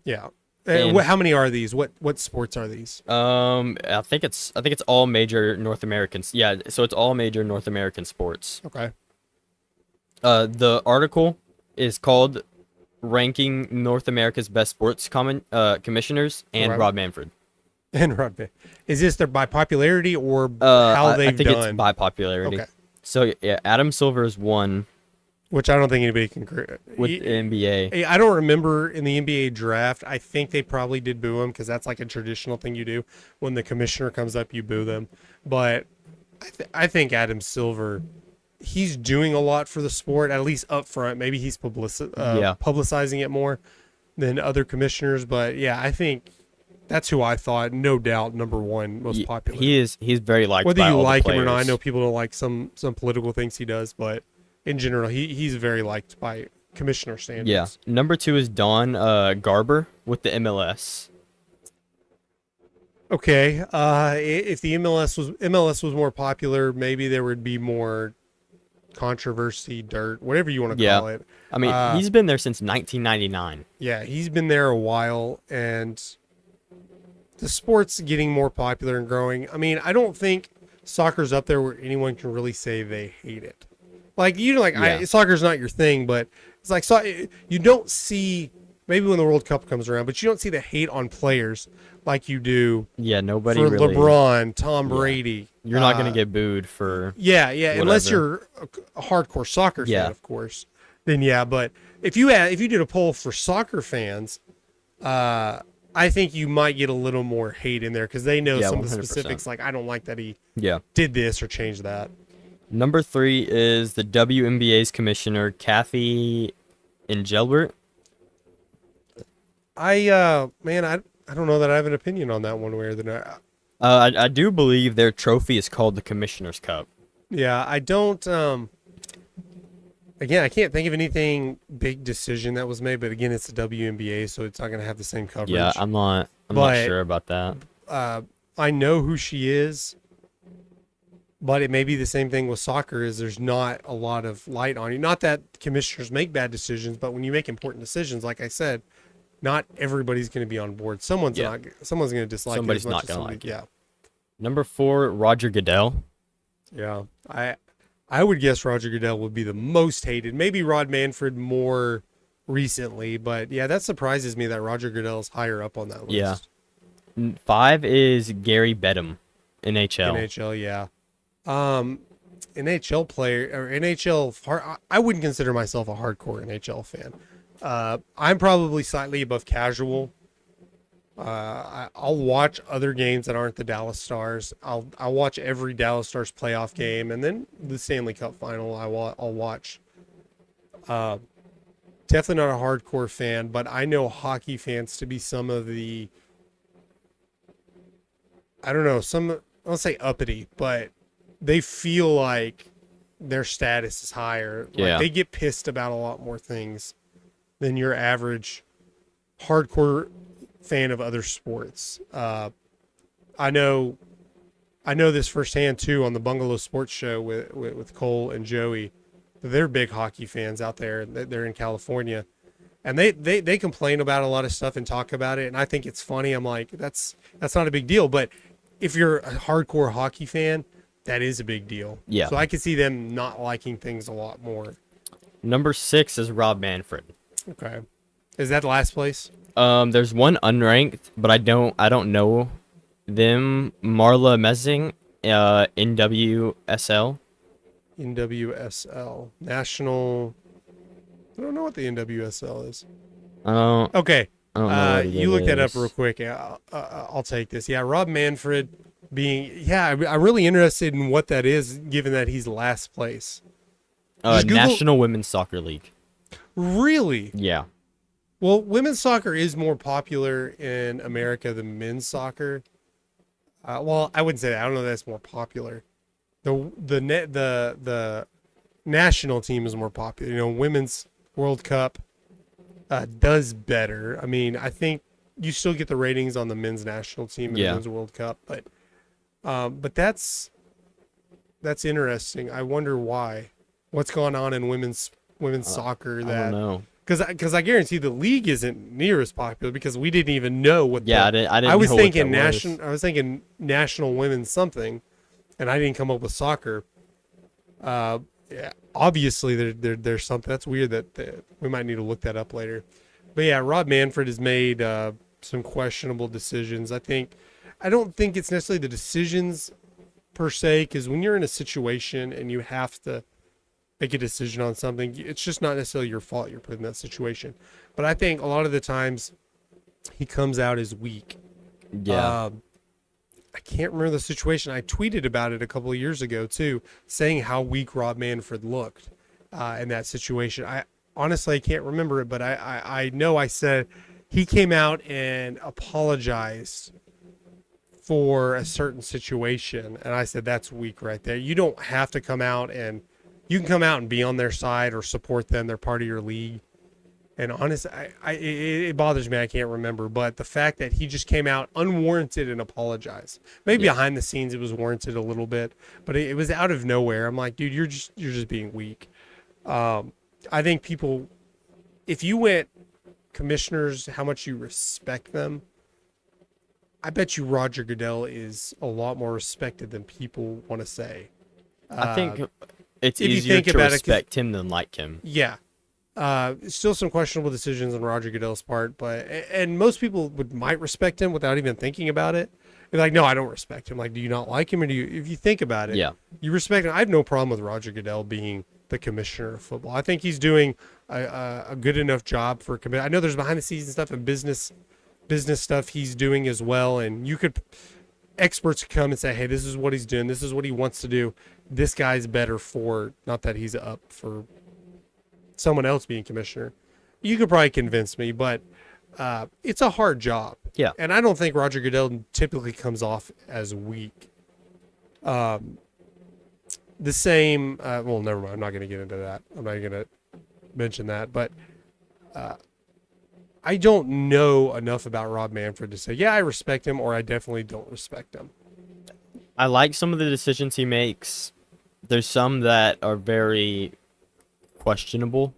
Yeah. How many are these? What sports are these? I think it's all major North Americans. Yeah. So it's all major North American sports. Okay. The article is called "Ranking North America's Best Sports Commissioners" and Right. Rob Manfred. And Rob, is this by popularity or how they've I think done? It's by popularity. Okay. So yeah, Adam Silver is one. Which I don't think anybody can. With the NBA. I don't remember in the NBA draft. I think they probably did boo him because that's like a traditional thing you do. When the commissioner comes up, you boo them. But I think Adam Silver, he's doing a lot for the sport, at least up front. Maybe he's publicizing it more than other commissioners. But yeah, I think that's who I thought, no doubt, number one most popular. He's very liked. Whether by you all like the him or not, I players. know people don't like some political things he does, but in general, he's very liked by commissioner standards. Yeah. Number 2 is Don Garber with the MLS. Okay. If the MLS was more popular, maybe there would be more controversy, dirt, whatever you want to call it. I mean, he's been there since 1999. Yeah, he's been there a while, and the sport's getting more popular and growing. I don't think soccer's up there where anyone can really say they hate it. Like, soccer's not your thing, but it's like, you don't see, maybe when the World Cup comes around, but you don't see the hate on players like you do. Yeah, nobody for really. LeBron, Tom Brady. You're not going to get booed for. Yeah, whatever. Unless you're a hardcore soccer fan, of course. Then yeah, but if you did a poll for soccer fans, I think you might get a little more hate in there because they know some of the 100%. specifics. Like, I don't like that he Yeah. did this or changed that. Number 3 is the WNBA's commissioner, Kathy Engelbert. I don't know that I have an opinion on that one way or the other. I do believe their trophy is called the Commissioner's Cup. Yeah, I don't. Again, I can't think of anything big decision that was made, but again, it's the WNBA, so it's not going to have the same coverage. Yeah, I'm not sure about that. I know who she is. But it may be the same thing with soccer is there's not a lot of light on you. Not that commissioners make bad decisions, but when you make important decisions, like I said, not everybody's going to be on board. Someone's going to dislike Somebody's it as much not as gonna somebody. like it. Yeah. Number 4, Roger Goodell. Yeah. I would guess Roger Goodell would be the most hated. Maybe Rod Manfred more recently, but yeah, that surprises me that Roger Goodell's higher up on that list. Yeah. 5 is Gary Bedham, NHL. NHL, yeah. NHL player or NHL. I wouldn't consider myself a hardcore NHL fan. I'm probably slightly above casual. I'll watch other games that aren't the Dallas Stars. I'll watch every Dallas Stars playoff game, and then the Stanley Cup final. I'll watch. Definitely not a hardcore fan, but I know hockey fans to be some of the. I don't know, I don't say uppity, but they feel like their status is higher. Yeah. Like they get pissed about a lot more things than your average hardcore fan of other sports. I know this firsthand too on the Bungalow Sports Show with Cole and Joey. They're big hockey fans out there. They're in California, and they complain about a lot of stuff and talk about it. And I think it's funny. I'm like, that's not a big deal. But if you're a hardcore hockey fan, that is a big deal. Yeah. So I could see them not liking things a lot more. Number 6 is Rob Manfred. Okay, is that last place? There's one unranked, but I don't know them. Marla Messing, NWSL. NWSL National. I don't know what the NWSL is. I Okay. don't know what it You look that up is. real quick. I'll take this. Yeah, Rob Manfred I'm really interested in what that is, given that he's last place. Just Google- National Women's Soccer League. Really? Yeah. Well, women's soccer is more popular in America than men's soccer. Well, I wouldn't say that. I don't know that it's more popular. The national team is more popular. You know, women's World Cup does better. I mean, I think you still get the ratings on the men's national team in the men's World Cup, but that's interesting. I wonder why. What's going on in women's soccer I that don't know. because I guarantee the league isn't near as popular because we didn't even know what. Yeah, I didn't. I was know thinking what that was. national. I was thinking national women's something, and I didn't come up with soccer. Yeah, obviously there's something that's weird that we might need to look that up later. But yeah, Rob Manfred has made some questionable decisions. I don't think it's necessarily the decisions per se, because when you're in a situation and you have to make a decision on something, it's just not necessarily your fault you're put in that situation. But I think a lot of the times he comes out as weak. Yeah. I can't remember the situation. I tweeted about it a couple of years ago too, saying how weak Rob Manfred looked in that situation. I honestly can't remember it, but I know I said he came out and apologized for a certain situation, and I said that's weak right there. You don't have to come out, and you can come out and be on their side or support them. They're part of your league. And honestly, it bothers me. I can't remember, but the fact that he just came out unwarranted and apologized. Maybe behind the scenes it was warranted a little bit, but it was out of nowhere. I'm like, dude, you're just being weak. I think people, if you went commissioners, how much you respect them, I bet you Roger Goodell is a lot more respected than people want to say. I think it's if you easier think to about it, 'cause- respect him than like him. Yeah. Still some questionable decisions on Roger Goodell's part, and most people might respect him without even thinking about it. They're like, no, I don't respect him. Like, do you not like him, or do you? If you think about it, Yeah. you respect him. I have no problem with Roger Goodell being the commissioner of football. I think he's doing a good enough job for I know there's behind the scenes stuff and business stuff he's doing as well, and experts come and say, hey, this is what he's doing, this is what he wants to do, this guy's better for, not that he's up for someone else being commissioner. You could probably convince me, but it's a hard job. Yeah. And I don't think Roger Goodell typically comes off as weak. The same, well, never mind. I'm not going to get into that. I'm not going to mention that, but I don't know enough about Rob Manfred to say, yeah, I respect him, or I definitely don't respect him. I like some of the decisions he makes. There's some that are very questionable.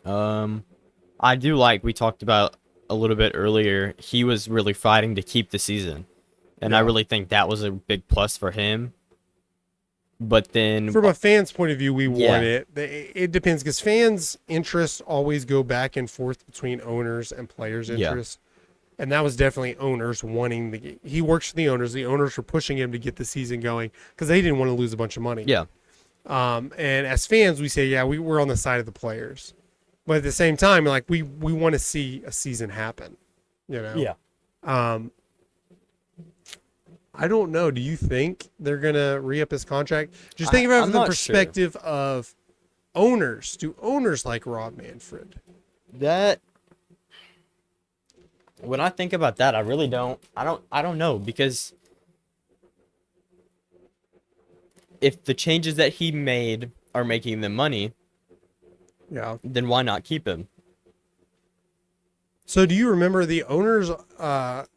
I do like, we talked about a little bit earlier, he was really fighting to keep the season. And I Yeah. really think that was a big plus for him. But then, From a fan's point of view, we Yeah. want it. It depends because fans' interests always go back and forth between owners and players' Yeah. interests. And that was definitely owners wanting the. He works for the owners. The owners were pushing him to get the season going because they didn't want to lose a bunch of money. yeah, And as fans, we say, yeah, we're on the side of the players, but at the same time, like we want to see a season happen. You know. Um, I don't know. Do you think they're gonna re-up his contract? Just think about it I'm from the not perspective of owners. Do owners like Rob Manfred? that when I think about that, I really don't. I don't know, because if the changes that he made are making them money, Yeah. then why not keep him? So do you remember the owners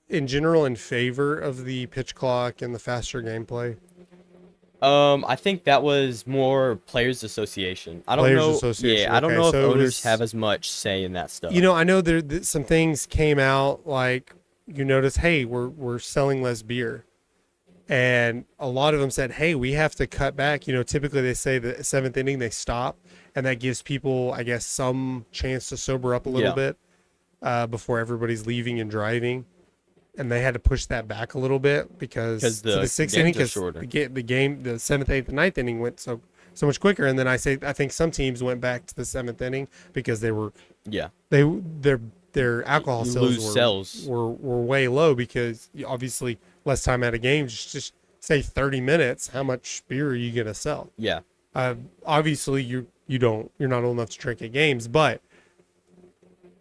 in general in favor of the pitch clock and the faster gameplay? I think that was more Players Association. I don't Players know. Association, Yeah, I don't okay, know if so it owners was- have as much say in that stuff. You know, I know some things came out like you notice, hey, we're selling less beer. And a lot of them said, hey, we have to cut back. You know, typically they say the seventh inning they stop, and that gives people, I guess, some chance to sober up a little Yeah. bit before everybody's leaving and driving. And they had to push that back a little bit because 'Cause to the the sixth games inning, are because shorter. the game, the seventh, eighth, and ninth inning went so much quicker. And then I think some teams went back to the seventh inning because they were Yeah, their alcohol You sales lose were, sales. were way low because obviously less time at a game. Just say 30 minutes. How much beer are you gonna sell? yeah, Obviously you're not old enough to drink at games, but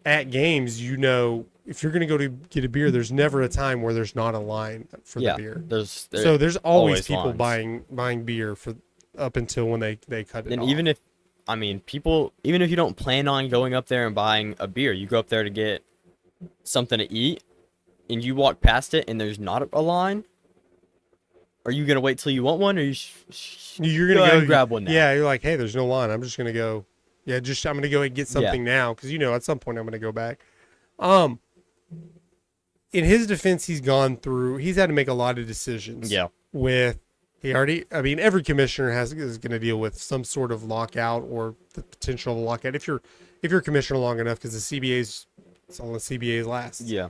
at games, you know, if you're gonna go to get a beer, there's never a time where there's not a line for yeah. the beer. There's There's always always people lines. buying beer for up until when they cut it And off. even if, I mean, people, even if you don't plan on going up there and buying a beer, you go up there to get something to eat, and you walk past it and there's not a line. Are you gonna wait till you want one, or You're go gonna ahead go and grab one now? Yeah, you're like, hey, there's no line. I'm just gonna go. Yeah, I'm gonna go and get something now because you know at some point I'm gonna go back. In his defense, he's had to make a lot of decisions. Yeah. I mean, every commissioner is going to deal with some sort of lockout or the potential of a lockout if you're a commissioner long enough, because it's all the CBA's last. Yeah,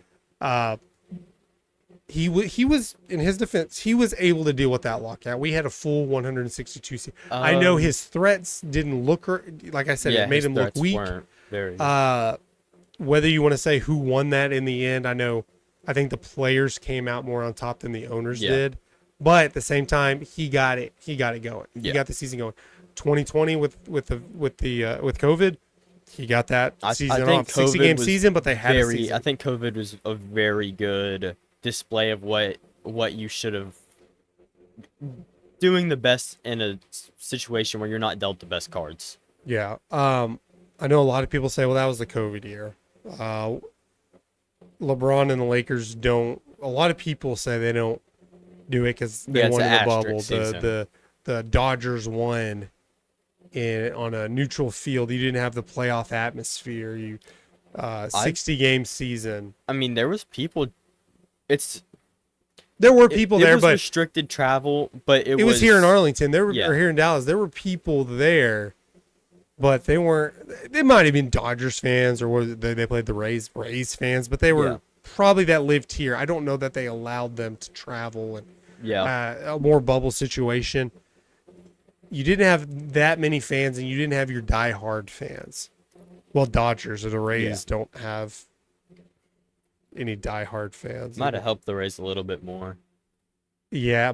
He was, in his defense, he was able to deal with that lockout. We had a full 162 seat. I know his threats didn't look, like I said, yeah. it made his him look threats weak. weren't very. Whether you want to say who won that in the end, I think the players came out more on top than the owners Yeah. did. But at the same time, he got it going. He Yeah. got the season going. 2020 with COVID, he got that season think off. 60 COVID game was season, but they had a season. I think COVID was a very good display of what you should have, doing the best in a situation where you're not dealt the best cards. Yeah. I know a lot of people say, well, that was the COVID year. LeBron and the Lakers don't. A lot of people say they don't do it because they Yeah, it's won in an the asterisk bubble. season. The Dodgers won on a neutral field. You didn't have the playoff atmosphere. 60 game season. I mean, there was people. There were people it there, was but restricted travel, but it was here in Arlington. Or Yeah. here in Dallas. There were people there, but they weren't. They might have been Dodgers fans, or they played the Rays fans, but they were Yeah. probably that lived here. I don't know that they allowed them to travel and a more bubble situation. You didn't have that many fans, and you didn't have your diehard fans. Well, Dodgers or the Rays don't have any diehard fans. Might have helped the Rays a little bit more. Yeah,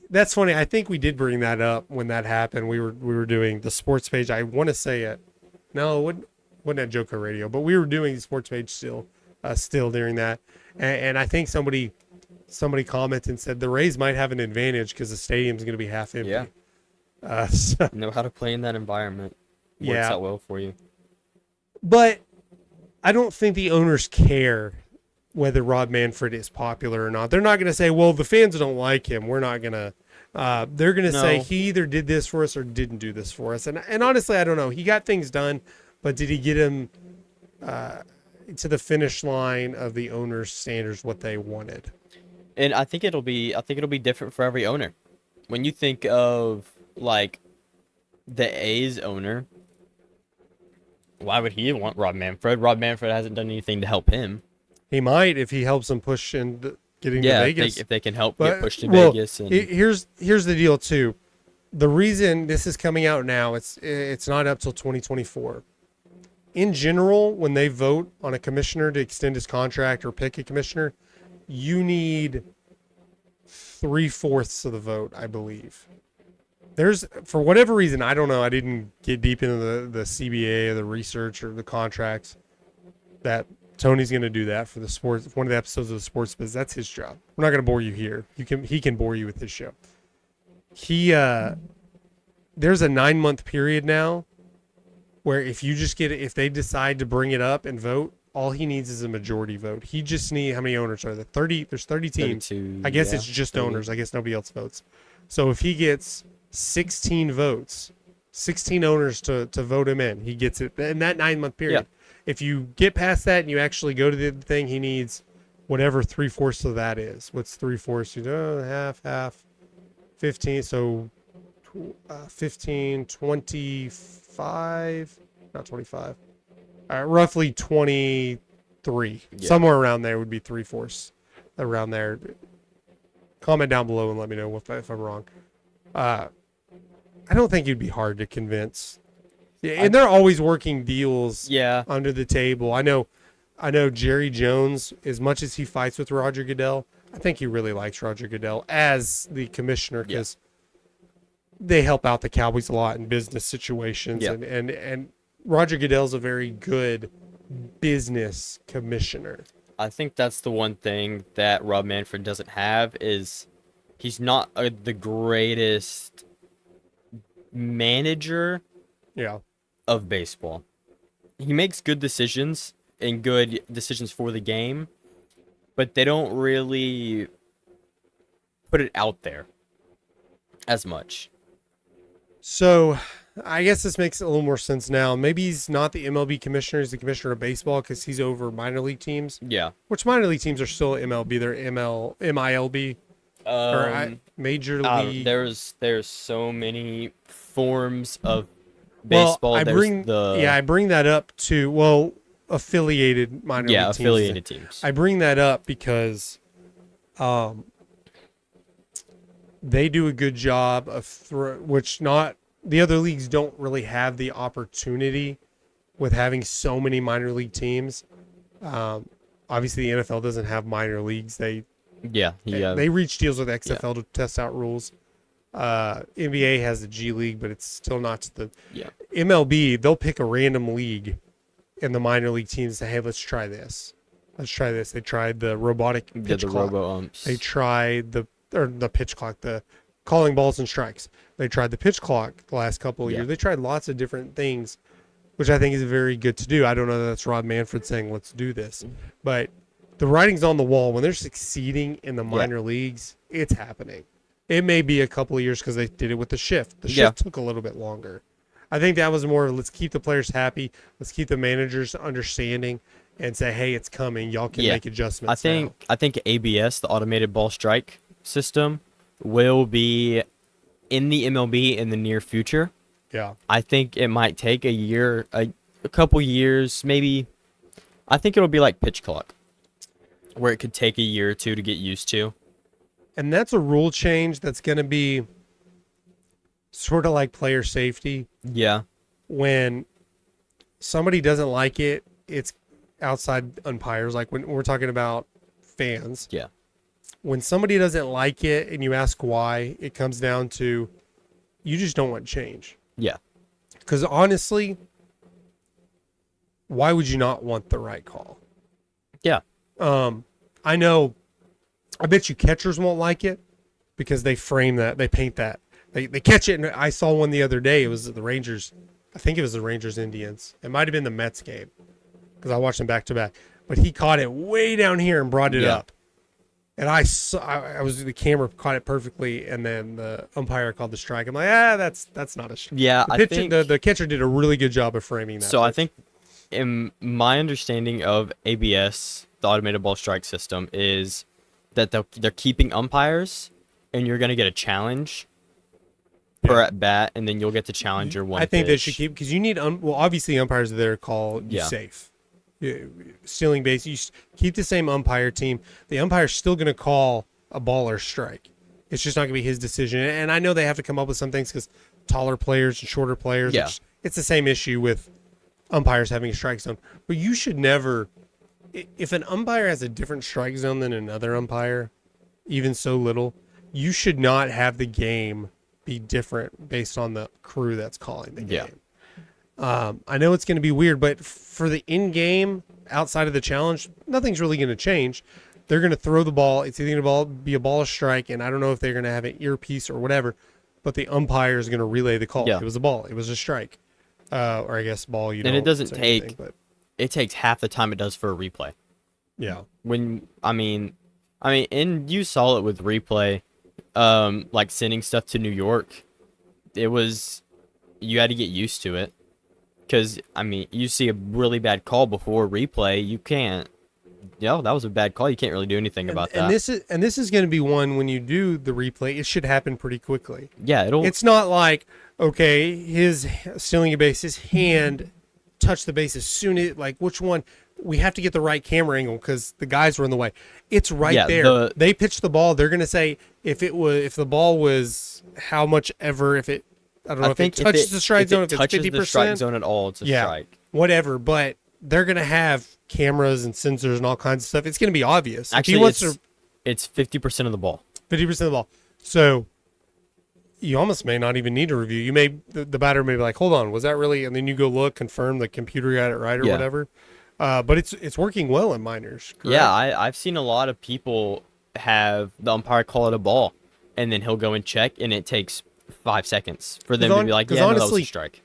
that's funny. I think we did bring that up when that happened. We were doing the sports page. I want to say it. No, it wasn't at Joker Radio, but we were doing the sports page still during that. And I think somebody commented and said the Rays might have an advantage because the stadium's going to be half empty. Yeah. So, Know how to play in that environment. Works Yeah. out well for you. but I don't think the owners care whether Rob Manfred is popular or not. They're not going to say, well, the fans don't like him. We're not going to. They're going to say he either did this for us or didn't do this for us. And honestly, I don't know. He got things done, but did he get him to the finish line of the owner's standards, what they wanted? And I think it'll be different for every owner. When you think of like the A's owner, why would he want Rob Manfred? Rob Manfred hasn't done anything to help him. He might if he helps him push in getting to Vegas. If they can help get pushed to well, Vegas. And here's the deal too. The reason this is coming out now, it's not up till 2024. In general, when they vote on a commissioner to extend his contract or pick a commissioner, you need 3/4 of the vote, I believe. There's, for whatever reason, I don't know. I didn't get deep into the CBA or the research or the contracts. That Tony's going to do that for the sports. One of the episodes of the sports biz. That's his job. We're not going to bore you here. He can bore you with his show. There's a 9-month period now where if they decide to bring it up and vote, all he needs is a majority vote. He just needs, how many owners are there? 30. There's 30 teams. 32, I guess it's just 30 owners. I guess nobody else votes. So if he gets 16 votes, 16 owners to vote him in, he gets it in that 9-month period. Yeah. If you get past that and you actually go to the thing, he needs whatever 3/4 of that is. What's 3/4? You know, half, 15. So 15, 25, not 25. Roughly 23. Yeah. Somewhere around there would be 3/4. Around there. Comment down below and let me know if I'm wrong. I don't think it'd be hard to convince. Yeah, and they're always working deals under the table. I know Jerry Jones, as much as he fights with Roger Goodell, I think he really likes Roger Goodell as the commissioner because they help out the Cowboys a lot in business situations. Yeah. And Roger Goodell's a very good business commissioner. I think that's the one thing that Rob Manfred doesn't have is he's not the greatest manager of baseball. He makes good decisions and good decisions for the game, but they don't really put it out there as much. So I guess this makes a little more sense now. Maybe he's not the MLB commissioner, he's the commissioner of baseball because he's over minor league teams. Yeah. Which minor league teams are still MLB, they're MILB. Major league. There's so many forms of baseball. Well, I bring that up to affiliated minor league teams. Yeah, affiliated teams. I bring that up because they do a good job of which not the other leagues don't really have the opportunity with having so many minor league teams. Obviously the NFL doesn't have minor leagues. They reach deals with XFL to test out rules. NBA has the G League, but it's still not to the MLB. They'll pick a random league in the minor league teams and say, hey, let's try this. They tried the robotic pitch clock. They tried the pitch clock, the calling balls and strikes. They tried the pitch clock the last couple of years. They tried lots of different things, which I think is very good to do. I don't know that that's Rob Manfred saying, let's do this. But the writing's on the wall. When they're succeeding in the minor leagues, it's happening. It may be a couple of years because they did it with the shift. The shift took a little bit longer. I think that was more, let's keep the players happy. Let's keep the managers understanding and say, hey, it's coming. Y'all can make adjustments. I think ABS, the automated ball strike system, will be in the MLB in the near future. Yeah. I think it might take a couple years, maybe. I think it'll be like pitch clock, where it could take a year or two to get used to. And that's a rule change that's going to be sort of like player safety. Yeah. When somebody doesn't like it, it's outside umpires. Like when we're talking about fans. Yeah. When somebody doesn't like it and you ask why, it comes down to you just don't want change. Yeah. Because honestly, why would you not want the right call? Yeah. I know. I bet you catchers won't like it because they frame that, they paint that, they catch it. And I saw one the other day. It was the Rangers. I think it was the Rangers Indians. It might have been the Mets game because I watched them back to back. but he caught it way down here and brought it Yeah. up. And the camera caught it perfectly, and then the umpire called the strike. I'm like, that's not a strike. Yeah, I think the catcher did a really good job of framing that. so. I think, in my understanding of ABS, the automated ball strike system, is that they're keeping umpires, and you're gonna get a challenge per at bat, and then you'll get to challenge your one. I think they pitch. should keep, because you need obviously umpires are there to call you Yeah. safe. Stealing base, keep the same umpire team. The umpire's still going to call a ball or strike. It's just not going to be his decision. And I know they have to come up with some things because taller players and shorter players. Yeah. It's the same issue with umpires having a strike zone. But you should never, if an umpire has a different strike zone than another umpire, even so little, you should not have the game be different based on the crew that's calling the game. Yeah. I know it's going to be weird, but for the in-game, outside of the challenge, nothing's really going to change. They're going to throw the ball. It's either going to be a ball or strike, and I don't know if they're going to have an earpiece or whatever, but the umpire is going to relay the call. Yeah. It was a ball. It was a strike. Or I guess ball, And it doesn't say take. anything, but It takes half the time it does for a replay. yeah. And you saw it with replay, like sending stuff to New York. You had to get used to it. Because, you see a really bad call before replay, you can't, that was a bad call. You can't really do anything about that. And this is going to be one, when you do the replay, it should happen pretty quickly. Yeah, It's not like, okay, his stealing a base, his hand touched the base as soon as, like, which one? We have to get the right camera angle because the guys were in the way. It's right there. They pitched the ball. They're going to say if the ball was how much ever, if it, I don't know if it touches the strike zone, if it's 50%. Touches the strike zone at all, it's a strike. Whatever, but they're going to have cameras and sensors and all kinds of stuff. It's going to be obvious. Actually, it's 50% of the ball. 50% of the ball. So you almost may not even need a review. The batter may be like, hold on, was that really? And then you go look, confirm the computer got it right or whatever. But it's working well in minors. Correct? Yeah, I've seen a lot of people have the umpire call it a ball, and then he'll go and check, and it takes 5 seconds for them to be like, yeah, no, that was a strike.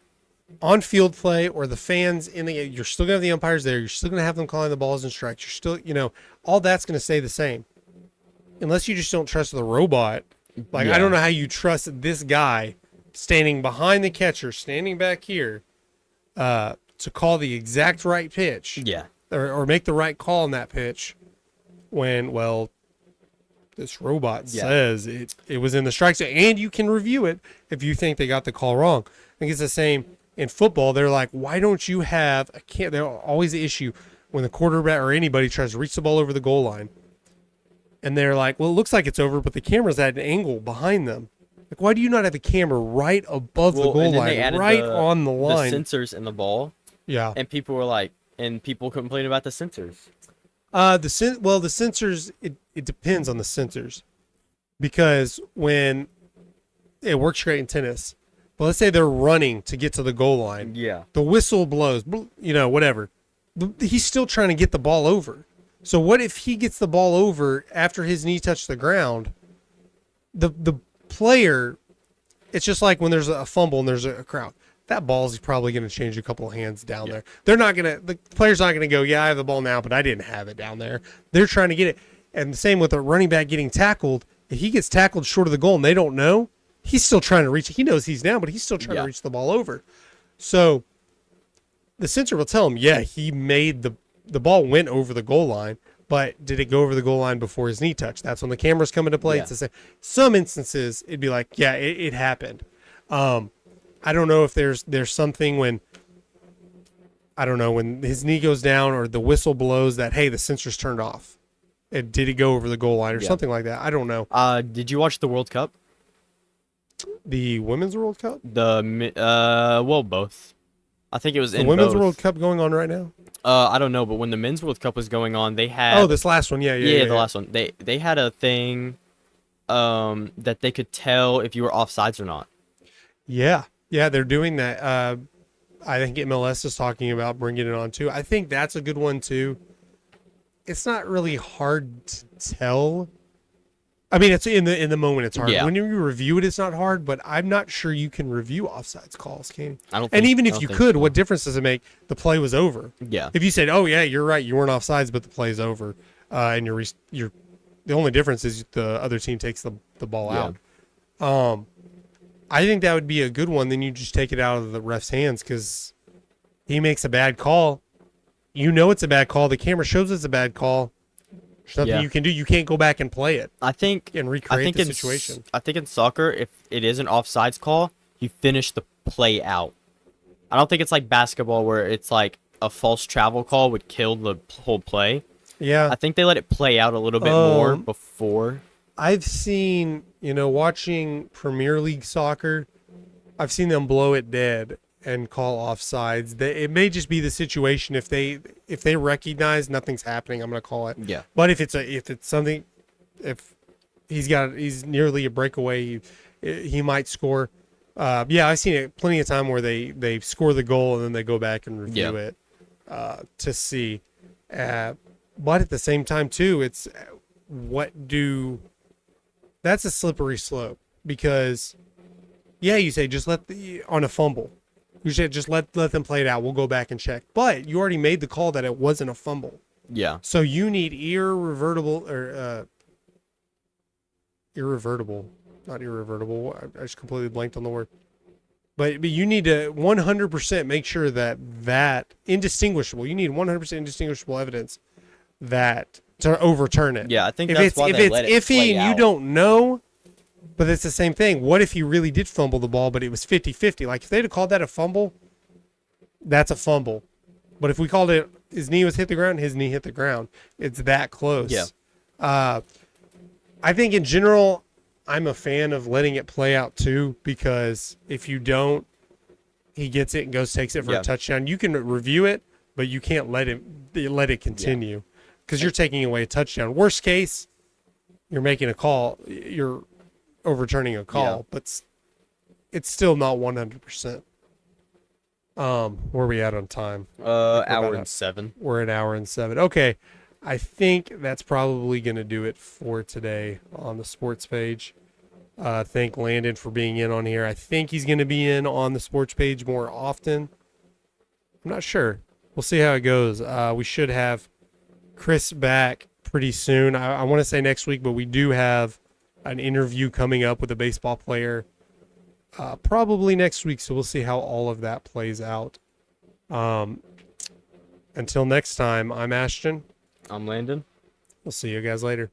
On field play or the fans you're still gonna have the umpires there. You're still gonna have them calling the balls and strikes. You're still, all that's gonna stay the same, unless you just don't trust the robot. Like I don't know how you trust this guy standing behind the catcher, standing back here, to call the exact right pitch. Yeah. Or make the right call on that pitch, when this robot says it was in the strike zone, and you can review it if you think they got the call wrong. I think it's the same in football. They're like, why don't you have they're always the issue when the quarterback or anybody tries to reach the ball over the goal line, and they're like, well, it looks like it's over, but the camera's at an angle behind them. Like, why do you not have a camera right above the goal line, right on the line? The sensors in the ball. Yeah. And people were like, people complain about the sensors. The sensors, it depends on the sensors, because when it works great in tennis, but let's say they're running to get to the goal line. Yeah. The whistle blows, whatever. He's still trying to get the ball over. So what if he gets the ball over after his knee touched the ground? The player, it's just like when there's a fumble and there's a crowd. That ball's probably going to change a couple of hands down there. The player's not going to go, yeah, I have the ball now, but I didn't have it down there. They're trying to get it. And the same with a running back getting tackled. If he gets tackled short of the goal and they don't know, he's still trying to reach it. He knows he's down, but he's still trying to reach the ball over. So the sensor will tell him, yeah, he made the ball went over the goal line, but did it go over the goal line before his knee touched? That's when the cameras come into play. Yeah. It's the same. Some instances, it'd be like, yeah, it happened. I don't know if there's something when his knee goes down or the whistle blows that, hey, the sensor's turned off. Did it go over the goal line or something like that? I don't know. Did you watch the World Cup? The Women's World Cup? Both. I think it was the in Women's both. World Cup going on right now? I don't know, but when the Men's World Cup was going on, they had... Oh, this last one, yeah. The last one. They had a thing that they could tell if you were offsides or not. Yeah. Yeah, they're doing that. I think MLS is talking about bringing it on too. I think that's a good one too. It's not really hard to tell I mean, it's in the moment it's hard. Yeah. When you review it, it's not hard. But I'm not sure you can review offsides calls, can you? I don't. And even I if don't you think could, so. what difference does it make? The play was over. Yeah. If you said, "Oh yeah, you're right, you weren't offsides, but the play's over," and you're the only difference is the other team takes the ball Yeah. out. I think that would be a good one. Then you just take it out of the ref's hands because he makes a bad call. You know it's a bad call. The camera shows it's a bad call. There's nothing you can do. You can't go back and play it I think and recreate the in situation. I think in soccer, if it is an offsides call, you finish the play out. I don't think it's like basketball where it's like a false travel call would kill the whole play. Yeah. I think they let it play out a little bit more before. I've seen, watching Premier League soccer, I've seen them blow it dead and call offsides. It may just be the situation if they recognize nothing's happening, I'm going to call it. Yeah. But if it's something, if he's nearly a breakaway, he might score. I've seen it plenty of time where they score the goal and then they go back and review it to see. But at the same time too, it's that's a slippery slope because you say just on a fumble. You should just let them play it out. We'll go back and check. But you already made the call that it wasn't a fumble. Yeah. So you need irrevertible. Not irrevertible. I just completely blanked on the word. But you need to 100% make sure that indistinguishable. You need 100% indistinguishable evidence to overturn it. Yeah, I think if that's it's why if they it's let it iffy play and you out. don't know, but it's the same thing. What if he really did fumble the ball, but it was 50-50? Like if they'd have called that a fumble, that's a fumble. But if we called it his knee hit the ground, it's that close. Yeah. I think in general, I'm a fan of letting it play out too, because if you don't, he gets it and takes it for a touchdown. You can review it, but you can't let it continue because you're taking away a touchdown. Worst case, you're making a call. You're overturning a call, but it's still not 100%. Where are we at on time? Hour and 7. We're an hour and 7. Okay. I think that's probably going to do it for today on the sports page. Thank Landen for being in on here. I think he's going to be in on the sports page more often. I'm not sure. We'll see how it goes. We should have Chris back pretty soon. I want to say next week, but we do have an interview coming up with a baseball player probably next week. So we'll see how all of that plays out. Until next time, I'm Ashton. I'm Landon. We'll see you guys later.